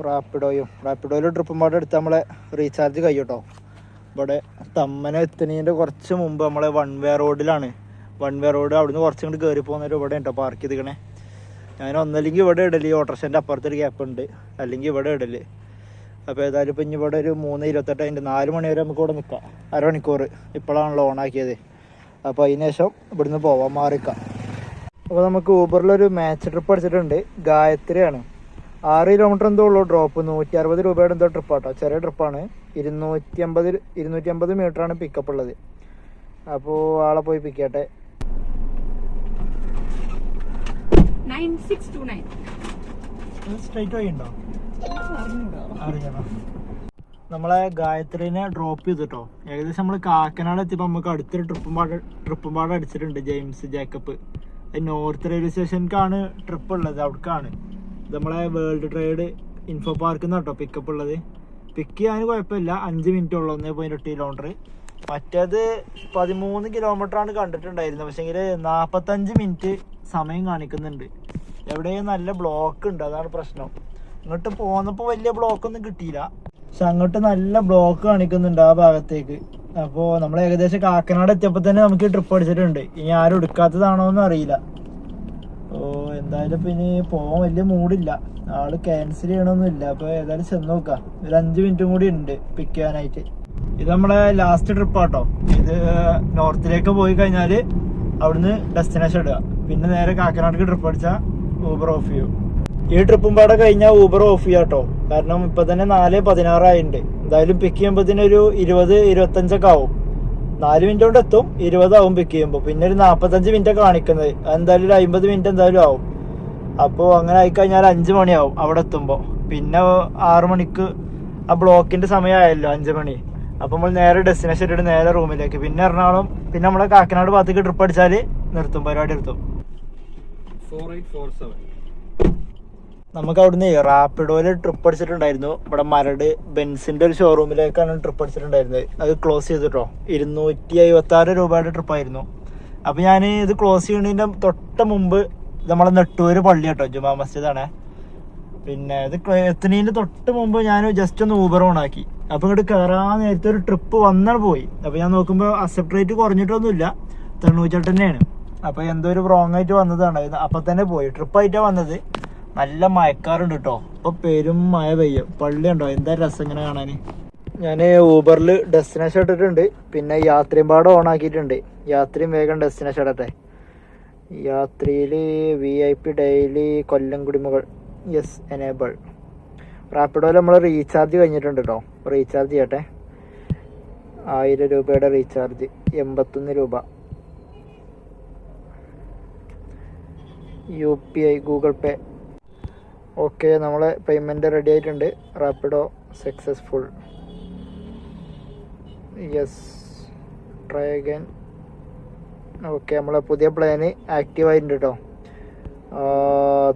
റാപ്പിഡോയിൽ ട്രിപ്പും പാടെ എടുത്ത് നമ്മളെ റീചാർജ് കഴിയട്ടോ. ഇവിടെ തമ്മന എത്തുന്നതിൻ്റെ കുറച്ച് മുമ്പ് നമ്മളെ 1 വേ റോഡിലാണ്. 1 വേ റോഡ് അവിടുന്ന് കുറച്ചും കൂടി കയറി പോകുന്നൊരു ഇവിടെ ഉണ്ടോ പാർക്ക് ചെയ്തിക്കണേ. ഞാൻ ഒന്നല്ലെങ്കിൽ ഇവിടെ ഇടല്, ഓട്ടോറിക്ഷൻ്റെ അപ്പുറത്തൊരു ഗ്യാപ്പ് ഉണ്ട്, അല്ലെങ്കിൽ ഇവിടെ ഇടല്. അപ്പോൾ ഏതായാലും ഇപ്പം ഇനി ഇവിടെ ഒരു 3:28 അതിൻ്റെ 4 മണി വരെ നമുക്ക് ഇവിടെ നിൽക്കാം. അരമണിക്കൂർ ഇപ്പോഴാണല്ലോ ഓണാക്കിയത്. അപ്പോൾ അതിന് ശേഷം ഇവിടുന്ന് പോവാൻ മാറിക്കാം. അപ്പോൾ നമുക്ക് ഊബറിലൊരു മാച്ച് ട്രിപ്പ് അടിച്ചിട്ടുണ്ട്. ഗായത്രിയാണ്. 6 കിലോമീറ്റർ എന്തോ ഉള്ളൂ ഡ്രോപ്പ്. 160 രൂപയുടെ എന്തോ ട്രിപ്പാട്ടോ, ചെറിയ ട്രിപ്പാണ്. 250 മീറ്ററാണ് പിക്കപ്പ് ഉള്ളത്. അപ്പോൾ ആളെ പോയി പിക്കട്ടെ. 9629. സ്ട്രൈറ്റ് വഴി ഉണ്ടോ? അറിയണോ? നമ്മളെ ഗായത്രിനെ ഡ്രോപ്പ് ചെയ്തിട്ടോ. ഏകദേശം നമ്മൾ കാക്കനാട് എത്തിയപ്പോൾ നമുക്ക് അടുത്തൊരു ട്രിപ്പും പാടെ അടിച്ചിട്ടുണ്ട്. ജെയിംസ് ജേക്കബ്. നോർത്ത് റെയിൽവേ സ്റ്റേഷനിലേക്കാണ് ട്രിപ്പ് ഉള്ളത്, അവിടേക്കാണ്. നമ്മളെ വേൾഡ് ട്രേഡ് ഇൻഫോ പാർക്കിൽ നിന്ന് കേട്ടോ പിക്കപ്പ് ഉള്ളത്. പിക്ക് ചെയ്യാൻ കുഴപ്പമില്ല, 5 മിനിറ്റ് ഉള്ളൂ, 1.8 കിലോമീറ്റർ. മറ്റേത് 13 കിലോമീറ്ററാണ് കണ്ടിട്ടുണ്ടായിരുന്നത്, പക്ഷേങ്കിൽ 45 മിനിറ്റ് സമയം കാണിക്കുന്നുണ്ട്. എവിടെയും നല്ല ബ്ലോക്ക് ഉണ്ട്, അതാണ് പ്രശ്നം. ഇങ്ങോട്ട് പോന്നപ്പോൾ വലിയ ബ്ലോക്കൊന്നും കിട്ടിയില്ല, പക്ഷെ അങ്ങോട്ട് നല്ല ബ്ലോക്ക് കാണിക്കുന്നുണ്ട് ആ ഭാഗത്തേക്ക്. അപ്പോൾ നമ്മൾ ഏകദേശം കാക്കനാട് എത്തിയപ്പോൾ തന്നെ നമുക്ക് ട്രിപ്പ് അടിച്ചിട്ടുണ്ട്. ഇനി ആരും എടുക്കാത്തതാണോ എന്നും അറിയില്ല. എന്തായാലും ഇപ്പം ഇനി പോകാൻ വലിയ മൂഡില്ല, ആള് ക്യാൻസൽ ചെയ്യണമൊന്നുമില്ല. അപ്പോൾ ഏതായാലും ചെന്ന് നോക്കാം. ഒരു 5 മിനിറ്റും കൂടി ഉണ്ട് പിക്ക് ചെയ്യാനായിട്ട്. ഇത് നമ്മളെ ലാസ്റ്റ് ട്രിപ്പാട്ടോ. ഇത് നോർത്തിലേക്ക് പോയി കഴിഞ്ഞാൽ അവിടുന്ന് ഡെസ്റ്റിനേഷൻ ഇടുക, പിന്നെ നേരെ കാക്കനാടിക്ക് ട്രിപ്പ് അടിച്ചാൽ ഊബർ ഓഫ് ചെയ്യും. ഈ ട്രിപ്പും പാടെ കഴിഞ്ഞാൽ ഊബർ ഓഫ് ചെയ്യാം കേട്ടോ. കാരണം ഇപ്പം തന്നെ 4:16 ആയിട്ടുണ്ട്. എന്തായാലും പിക്ക് ചെയ്യുമ്പോഴത്തേനൊരു 20-25 ആവും. 4 മിനിറ്റ് കൊണ്ട് എത്തും, 20 ആവും പിക്ക് ചെയ്യുമ്പോൾ. പിന്നെ ഒരു 45 മിനിറ്റ് കാണിക്കുന്നത്, എന്തായാലും ഒരു 50 മിനിറ്റ് എന്തായാലും ആവും. അപ്പോൾ അങ്ങനെ ആയിക്കഴിഞ്ഞാൽ 5 മണിയാവും അവിടെ എത്തുമ്പോൾ. പിന്നെ 6 മണിക്ക് ആ ബ്ലോക്കിൻ്റെ സമയമായല്ലോ, 5 മണി. അപ്പോൾ നമ്മൾ നേരെ ഡെസ്റ്റിനേഷൻ ഇട്ടിട്ട് നേരെ റൂമിലേക്ക്. പിന്നെ എറണാകുളം, പിന്നെ നമ്മളെ കാക്കനാട് ഭാഗത്തേക്ക് ട്രിപ്പ് അടിച്ചാൽ നിർത്തും, പരിപാടി നിർത്തും. 4847. നമുക്ക് അവിടുന്ന് റാപ്പിഡോയിൽ ട്രിപ്പ് അടിച്ചിട്ടുണ്ടായിരുന്നു. ഇവിടെ മരട് ബെൻസിൻ്റെ ഒരു ഷോറൂമിലേക്കാണ് ട്രിപ്പ് അടിച്ചിട്ടുണ്ടായിരുന്നത്. അത് ക്ലോസ് ചെയ്തിട്ടോ 256 രൂപയുടെ ട്രിപ്പായിരുന്നു. അപ്പോൾ ഞാൻ ഇത് ക്ലോസ് ചെയ്യുന്നതിൻ്റെ തൊട്ട് മുമ്പ് നമ്മളെ നെട്ടൂർ പള്ളി കേട്ടോ, ജുമാ മസ്ജിദാണ്. പിന്നെ ഇത് എത്തുന്നതിൻ്റെ തൊട്ട് മുമ്പ് ഞാൻ ജസ്റ്റ് ഒന്ന് ഊബർ ഓണാക്കി. അപ്പോൾ ഇങ്ങോട്ട് കയറാൻ നേരത്തെ ഒരു ട്രിപ്പ് വന്നാൽ പോയി. അപ്പോൾ ഞാൻ നോക്കുമ്പോൾ അക്സെപ്റ്റ് റേറ്റ് കുറഞ്ഞിട്ടൊന്നുമില്ല, 98 തന്നെയാണ്. അപ്പോൾ എന്തോ ഒരു റോങ് ആയിട്ട് വന്നതാണ്. അപ്പം തന്നെ പോയി. ട്രിപ്പായിട്ടാണ് വന്നത്. നല്ല മഴക്കാറുണ്ട് കേട്ടോ. അപ്പോൾ പെരും മഴ പെയ്യും. പള്ളി ഉണ്ടോ, എന്താ രസം ഇങ്ങനെ കാണാൻ. ഞാൻ ഊബറിൽ ഡെസ്റ്റിനേഷൻ ഇട്ടിട്ടുണ്ട്. പിന്നെ യാത്രയും പാടെ ഓൺ ആക്കിയിട്ടുണ്ട്. യാത്രയും വേഗം ഡെസ്റ്റിനേഷൻ ഇടട്ടെ. യാത്രയിൽ VIP ഡെയിലി കൊല്ലം കുടിമകൾ യെസ് എനേബിൾ. റാപ്പിഡോയിൽ നമ്മൾ റീചാർജ് കഴിഞ്ഞിട്ടുണ്ട് കേട്ടോ. റീചാർജ് ചെയ്യട്ടെ. 1000 രൂപയുടെ റീചാർജ് 81 രൂപ. UPI ഗൂഗിൾ പേ. ഓക്കെ, നമ്മളെ പേയ്മെൻറ്റ് റെഡി ആയിട്ടുണ്ട്. Rapido successful. Yes, try again. Okay, നമ്മളെ പുതിയ പ്ലാന് ആക്റ്റീവ് ആയിട്ടുണ്ട് കേട്ടോ.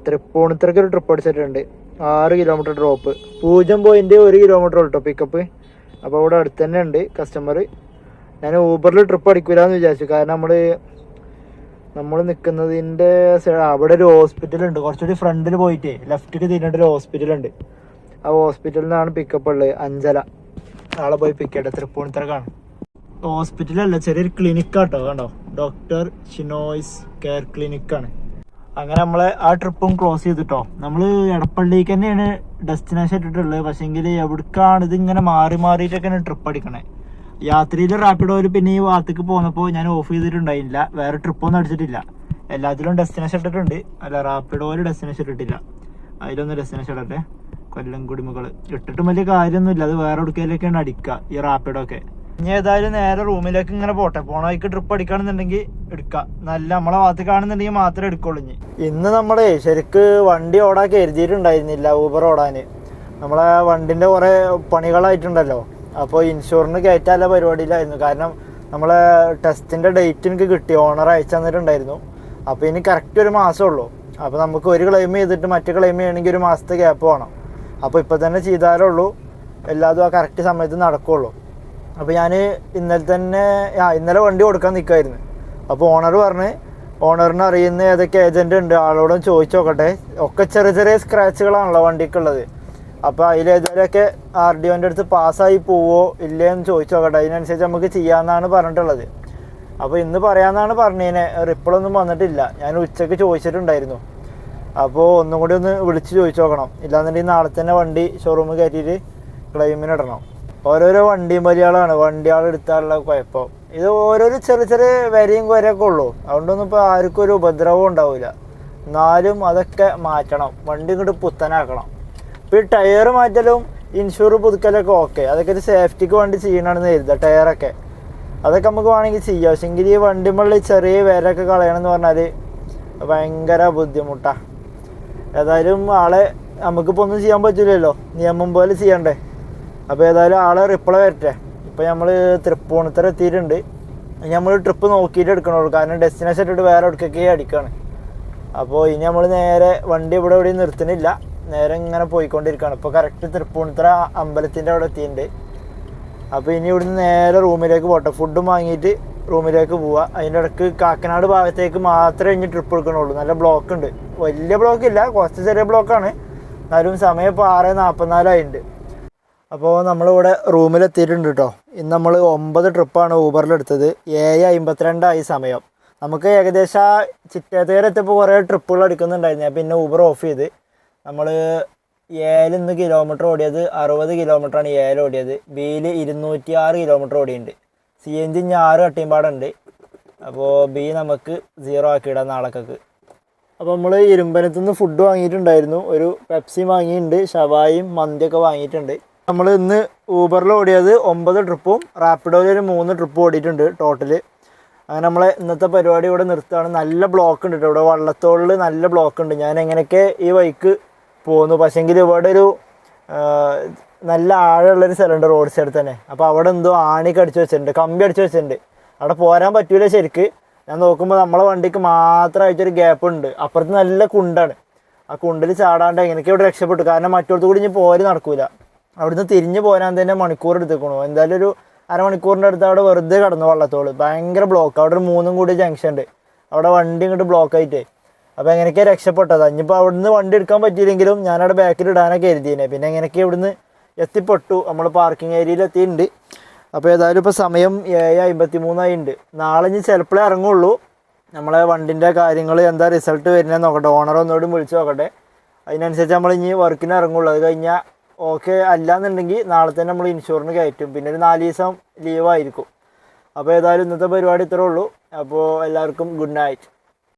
തൃപ്പൂണിത്തറയ്ക്ക് ഒരു ട്രിപ്പ് അടിച്ചിട്ടുണ്ട്. 6 കിലോമീറ്റർ ഡ്രോപ്പ്, 0.1 കിലോമീറ്റർ കേട്ടോ പിക്കപ്പ്. അപ്പോൾ അവിടെ അടുത്ത് തന്നെ ഉണ്ട് കസ്റ്റമർ. ഞാൻ ഊബറിൽ ട്രിപ്പ് അടിക്കില്ല എന്ന് വിചാരിച്ചു. കാരണം നമ്മൾ നിൽക്കുന്നതിൻ്റെ അവിടെ ഒരു ഹോസ്പിറ്റലുണ്ട്. കുറച്ചുകൂടി ഫ്രണ്ടിൽ പോയിട്ട് ലെഫ്റ്റിൽ തിരിഞ്ഞിട്ടൊരു ഹോസ്പിറ്റലുണ്ട്. ആ ഹോസ്പിറ്റലിൽ നിന്നാണ് പിക്കപ്പ് ഉള്ളത്. 5:30 നാളെ പോയി പിക്ക് ചെയ്യട്ടെ. തൃപ്പൂണിത്തറക്കാണ്. ഹോസ്പിറ്റലല്ല, ചെറിയൊരു ക്ലിനിക്കാട്ടോ. കണ്ടോ, ഡോക്ടർ ഷിനോയ്സ് കെയർ ക്ലിനിക്കാണ്. അങ്ങനെ നമ്മളെ ആ ട്രിപ്പും ക്ലോസ് ചെയ്തിട്ടോ. നമ്മൾ എടപ്പള്ളിക്ക് തന്നെയാണ് ഡെസ്റ്റിനേഷൻ ഇട്ടിട്ടുള്ളത്. പക്ഷേങ്കിൽ എവിടേക്കാണ് ഇതിങ്ങനെ മാറിയിട്ടൊക്കെയാണ് ട്രിപ്പ് അടിക്കണേ. യാത്രയിൽ റാപ്പിഡോയിൽ പിന്നെ ഈ ഭാഗത്തേക്ക് പോന്നപ്പോൾ ഞാൻ ഓഫ് ചെയ്തിട്ടുണ്ടായില്ല. വേറെ ട്രിപ്പൊന്നും അടിച്ചിട്ടില്ല. എല്ലാത്തിലും ഡെസ്റ്റിനേഷൻ ഇട്ടിട്ടുണ്ട്. അല്ല, റാപ്പിഡോയിൽ ഡെസ്റ്റിനേഷൻ ഇട്ടിട്ടില്ല. അതിലൊന്ന് ഡെസ്റ്റിനേഷൻ ഇടട്ടെ. കൊല്ലം കുടിമകൾ ഇട്ടിട്ടും വലിയ കാര്യമൊന്നുമില്ല. അത് വേറെ എവിടേക്കാണ് അടിക്കുക ഈ റാപ്പിഡോ ഒക്കെ. ഇനി ഏതായാലും നേരെ റൂമിലേക്ക് ഇങ്ങനെ പോട്ടെ. പോണ വഴിക്ക് ട്രിപ്പ് അടിക്കുകയാണെന്നുണ്ടെങ്കിൽ എടുക്കാം. നല്ല നമ്മളെ ഭാഗത്ത് കാണുന്നുണ്ടെങ്കിൽ മാത്രമേ എടുക്കുള്ളൂ. ഇന്ന് നമ്മളെ ശരിക്ക് വണ്ടി ഓടാൻ കരുതിയിട്ടുണ്ടായിരുന്നില്ല. ഊബർ ഓടാൻ നമ്മളെ വണ്ടിൻ്റെ കുറേ പണികളായിട്ടുണ്ടല്ലോ. അപ്പോൾ ഇൻഷുറിന് കയറ്റാനുള്ള പരിപാടിയിലായിരുന്നു. കാരണം നമ്മളെ ടെസ്റ്റിൻ്റെ ഡേറ്റ് എനിക്ക് കിട്ടി, ഓണർ അയച്ചു തന്നിട്ടുണ്ടായിരുന്നു. അപ്പോൾ ഇനി കറക്റ്റ് ഒരു മാസമേ ഉള്ളൂ. അപ്പോൾ നമുക്ക് ഒരു ക്ലെയിം ചെയ്തിട്ട് മറ്റു ക്ലെയിം ചെയ്യണമെങ്കിൽ ഒരു മാസത്തെ ഗ്യാപ്പ് വേണം. അപ്പോൾ ഇപ്പോൾ തന്നെ ചെയ്താലേ ഉള്ളൂ എല്ലാതും ആ കറക്റ്റ് സമയത്ത് നടക്കുകയുള്ളൂ. അപ്പോൾ ഞാൻ ഇന്നലെ വണ്ടി കൊടുക്കാൻ നിൽക്കുമായിരുന്നു. അപ്പോൾ ഓണർ പറഞ്ഞ് ഓണറിന് അറിയുന്ന ഏതൊക്കെ ഏജൻറ് ഉണ്ട് ആളോടും ചോദിച്ചു നോക്കട്ടെ. ഒക്കെ ചെറിയ ചെറിയ സ്ക്രാച്ചുകളാണല്ലോ വണ്ടിക്കുള്ളത്. അപ്പോൾ അതിലേതൊക്കെ RDOൻ്റെ അടുത്ത് പാസ്സായി പോവോ ഇല്ലയെന്ന് ചോദിച്ചു നോക്കട്ടെ. അതിനനുസരിച്ച് നമുക്ക് ചെയ്യാമെന്നാണ് പറഞ്ഞിട്ടുള്ളത്. അപ്പോൾ ഇന്ന് പറയാമെന്നാണ് പറഞ്ഞതിനെ. റിപ്ലൈ വന്നിട്ടില്ല. ഞാൻ ഉച്ചയ്ക്ക് ചോദിച്ചിട്ടുണ്ടായിരുന്നു. അപ്പോൾ ഒന്നും കൂടി ഒന്ന് വിളിച്ച് ചോദിച്ചു നോക്കണം. ഇല്ലാന്നുണ്ടെങ്കിൽ നാളെ തന്നെ വണ്ടി ഷോറൂമിൽ കയറ്റിയിട്ട് ക്ലെയിമിനിടണം. ഓരോരോ വണ്ടിയും വലിയാളാണ് വണ്ടിയാളെടുത്താലുള്ള കുഴപ്പം. ഇത് ഓരോരോ ചെറിയ ചെറിയ വരയും കുരയൊക്കെ ഉള്ളൂ. അതുകൊണ്ടൊന്നും ഇപ്പോൾ ആർക്കും ഒരു ഉപദ്രവം ഉണ്ടാവില്ല. എന്നാലും അതൊക്കെ മാറ്റണം. വണ്ടി ഇങ്ങോട്ട് പുത്തനാക്കണം. ഇപ്പോൾ ഈ ടയർ മാറ്റലും ഇൻഷുർ പുതുക്കലൊക്കെ ഓക്കെ, അതൊക്കെ ഒരു സേഫ്റ്റിക്ക് വേണ്ടി ചെയ്യണമെന്ന് കരുതുക. ടയറൊക്കെ അതൊക്കെ നമുക്ക് വേണമെങ്കിൽ ചെയ്യാം. പക്ഷെങ്കിൽ ഈ വണ്ടിമുള്ള ചെറിയ വരയൊക്കെ കളയണമെന്ന് പറഞ്ഞാൽ ഭയങ്കര ബുദ്ധിമുട്ടാണ്. ഏതായാലും ആളെ നമുക്കിപ്പോൾ ഒന്നും ചെയ്യാൻ പറ്റില്ലല്ലോ, നിയമം പോലെ ചെയ്യണ്ടേ. അപ്പോൾ ഏതായാലും ആളെ റിപ്ലൈ വരട്ടെ. ഇപ്പോൾ നമ്മൾ തൃപ്പൂണിത്തറ എത്തിയിട്ടുണ്ട്. നമ്മൾ ട്രിപ്പ് നോക്കിയിട്ട് എടുക്കണുള്ളൂ. കാരണം ഡെസ്റ്റിനേഷൻ ഇട്ടിട്ട് വേറെ എവിടേക്കൊക്കെ അടിക്കുകയാണ്. അപ്പോൾ ഇനി നമ്മൾ നേരെ വണ്ടി ഇവിടെ നിർത്തുന്നില്ല, നേരെ ഇങ്ങനെ പോയിക്കൊണ്ടിരിക്കുകയാണ്. ഇപ്പോൾ കറക്റ്റ് തൃപ്പൂണിത്തറ അമ്പലത്തിൻ്റെ അവിടെ എത്തിയിട്ടുണ്ട്. അപ്പോൾ ഇനി ഇവിടുന്ന് നേരെ റൂമിലേക്ക് പോട്ടെ. ഫുഡും വാങ്ങിയിട്ട് റൂമിലേക്ക് പോവുക. അതിൻ്റെ ഇടയ്ക്ക് കാക്കനാട് ഭാഗത്തേക്ക് മാത്രമേ ഇനി ട്രിപ്പ് എടുക്കണുള്ളൂ. നല്ല ബ്ലോക്ക് ഉണ്ട്. വലിയ ബ്ലോക്കില്ല, കുറച്ച് ചെറിയ ബ്ലോക്കാണ്. എന്നാലും സമയം ഇപ്പോൾ 6:44 ആയിട്ടുണ്ട്. അപ്പോൾ നമ്മളിവിടെ റൂമിലെത്തിയിട്ടുണ്ട് കേട്ടോ. ഇന്ന് നമ്മൾ 9 ട്രിപ്പാണ് ഊബറിലെടുത്തത്. 7:52 സമയം. നമുക്ക് ഏകദേശം ചിറ്റേത്തേരെ എത്തിയപ്പോൾ കുറേ ട്രിപ്പുകൾ എടുക്കുന്നുണ്ടായിരുന്നു. പിന്നെ ഊബർ ഓഫ് ചെയ്ത് നമ്മൾ ഇന്ന് കിലോമീറ്റർ ഓടിയത് 60 കിലോമീറ്ററാണ്. ഓടിയത് ബിയിൽ 206 കിലോമീറ്റർ ഓടിയുണ്ട്. CNG 6 കട്ടിമ്പാടുണ്ട്. അപ്പോൾ ബി നമുക്ക് 0 ആക്കിയിടാം നാളേക്കൊക്കെ. അപ്പോൾ നമ്മൾ ഇരുമ്പനത്തുനിന്ന് ഫുഡ് വാങ്ങിയിട്ടുണ്ടായിരുന്നു. ഒരു പെപ്സി വാങ്ങിയിട്ടുണ്ട്, ഷവായും മന്തിയൊക്കെ വാങ്ങിയിട്ടുണ്ട്. നമ്മൾ ഇന്ന് ഊബറിൽ ഓടിയത് 9 ട്രിപ്പും റാപ്പിഡോയിൽ ഒരു 3 ട്രിപ്പ് ഓടിയിട്ടുണ്ട് ടോട്ടൽ. അങ്ങനെ നമ്മളെ ഇന്നത്തെ പരിപാടി ഇവിടെ നിർത്തുകയാണ്. നല്ല ബ്ലോക്ക് ഉണ്ട് കേട്ടോ. ഇവിടെ വള്ളത്തോളിൽ നല്ല ബ്ലോക്ക് ഉണ്ട്. ഞാൻ എങ്ങനെയൊക്കെ ഈ ബൈക്ക് പോന്നു. പക്ഷേങ്കിൽ ഇവിടെ ഒരു നല്ല ആഴമുള്ളൊരു സ്ഥലമുണ്ട് റോഡ് സൈഡിൽ തന്നെ. അപ്പോൾ അവിടെ എന്തോ ആണിക്ക് അടിച്ചു വെച്ചിട്ടുണ്ട്, കമ്പി അടിച്ചു വെച്ചിട്ടുണ്ട്. അവിടെ പോരാൻ പറ്റൂല ശരിക്ക്. ഞാൻ നോക്കുമ്പോൾ നമ്മളെ വണ്ടിക്ക് മാത്രമായിട്ടൊരു ഗ്യാപ്പ് ഉണ്ട്. അപ്പുറത്ത് നല്ല കുണ്ടാണ്. ആ കുണ്ടിൽ ചാടാണ്ട് എങ്ങനെയൊക്കെ ഇവിടെ രക്ഷപ്പെട്ടു. കാരണം മറ്റോടത്ത് കൂടി ഇനി പോര് നടക്കൂല. അവിടുന്ന് തിരിഞ്ഞ് പോരാൻ തന്നെ മണിക്കൂർ എടുത്തേക്കണു. എന്തായാലും ഒരു അരമണിക്കൂറിൻ്റെ അടുത്ത് അവിടെ വെറുതെ കിടന്നു വള്ളത്തോള്. ഭയങ്കര ബ്ലോക്ക്. അവിടെ ഒരു 3 കൂടി ജംഗ്ഷൻ ഉണ്ട്. അവിടെ വണ്ടി ഇങ്ങോട്ട് ബ്ലോക്ക് ആയിട്ടേ. അപ്പോൾ എങ്ങനെയൊക്കെ രക്ഷപ്പെട്ടതാണ്. ഇനിയിപ്പോൾ അവിടുന്ന് വണ്ടി എടുക്കാൻ പറ്റിയില്ലെങ്കിലും ഞാനവിടെ ബാക്കിൽ ഇടാനൊക്കെ എഴുതിയേനെ. പിന്നെ എങ്ങനെയൊക്കെ ഇവിടുന്ന് എത്തിപ്പെട്ടു. നമ്മൾ പാർക്കിംഗ് ഏരിയയിൽ എത്തിയിട്ടുണ്ട്. അപ്പോൾ ഏതായാലും ഇപ്പോൾ സമയം 7:53 നാളെ ഇനി ചിലപ്പോഴേ ഇറങ്ങുള്ളൂ. നമ്മളെ വണ്ടിൻ്റെ കാര്യങ്ങൾ എന്താ റിസൾട്ട് വരുന്നത് നോക്കട്ടെ. ഓണർ ഒന്നുകൂടി വിളിച്ച് നോക്കട്ടെ. അതിനനുസരിച്ച് നമ്മൾ ഇനി വർക്കിന് ഇറങ്ങുള്ളൂ. അത് കഴിഞ്ഞാൽ ഓക്കെ അല്ലാന്നുണ്ടെങ്കിൽ നാളെ തന്നെ നമ്മൾ ഇൻഷുറിന് കയറ്റും. പിന്നെ ഒരു 4 ദിവസം ലീവായിരിക്കും. അപ്പോൾ ഏതായാലും ഇന്നത്തെ പരിപാടി ഇത്രേ ഉള്ളൂ. അപ്പോൾ എല്ലാവർക്കും ഗുഡ് നൈറ്റ്.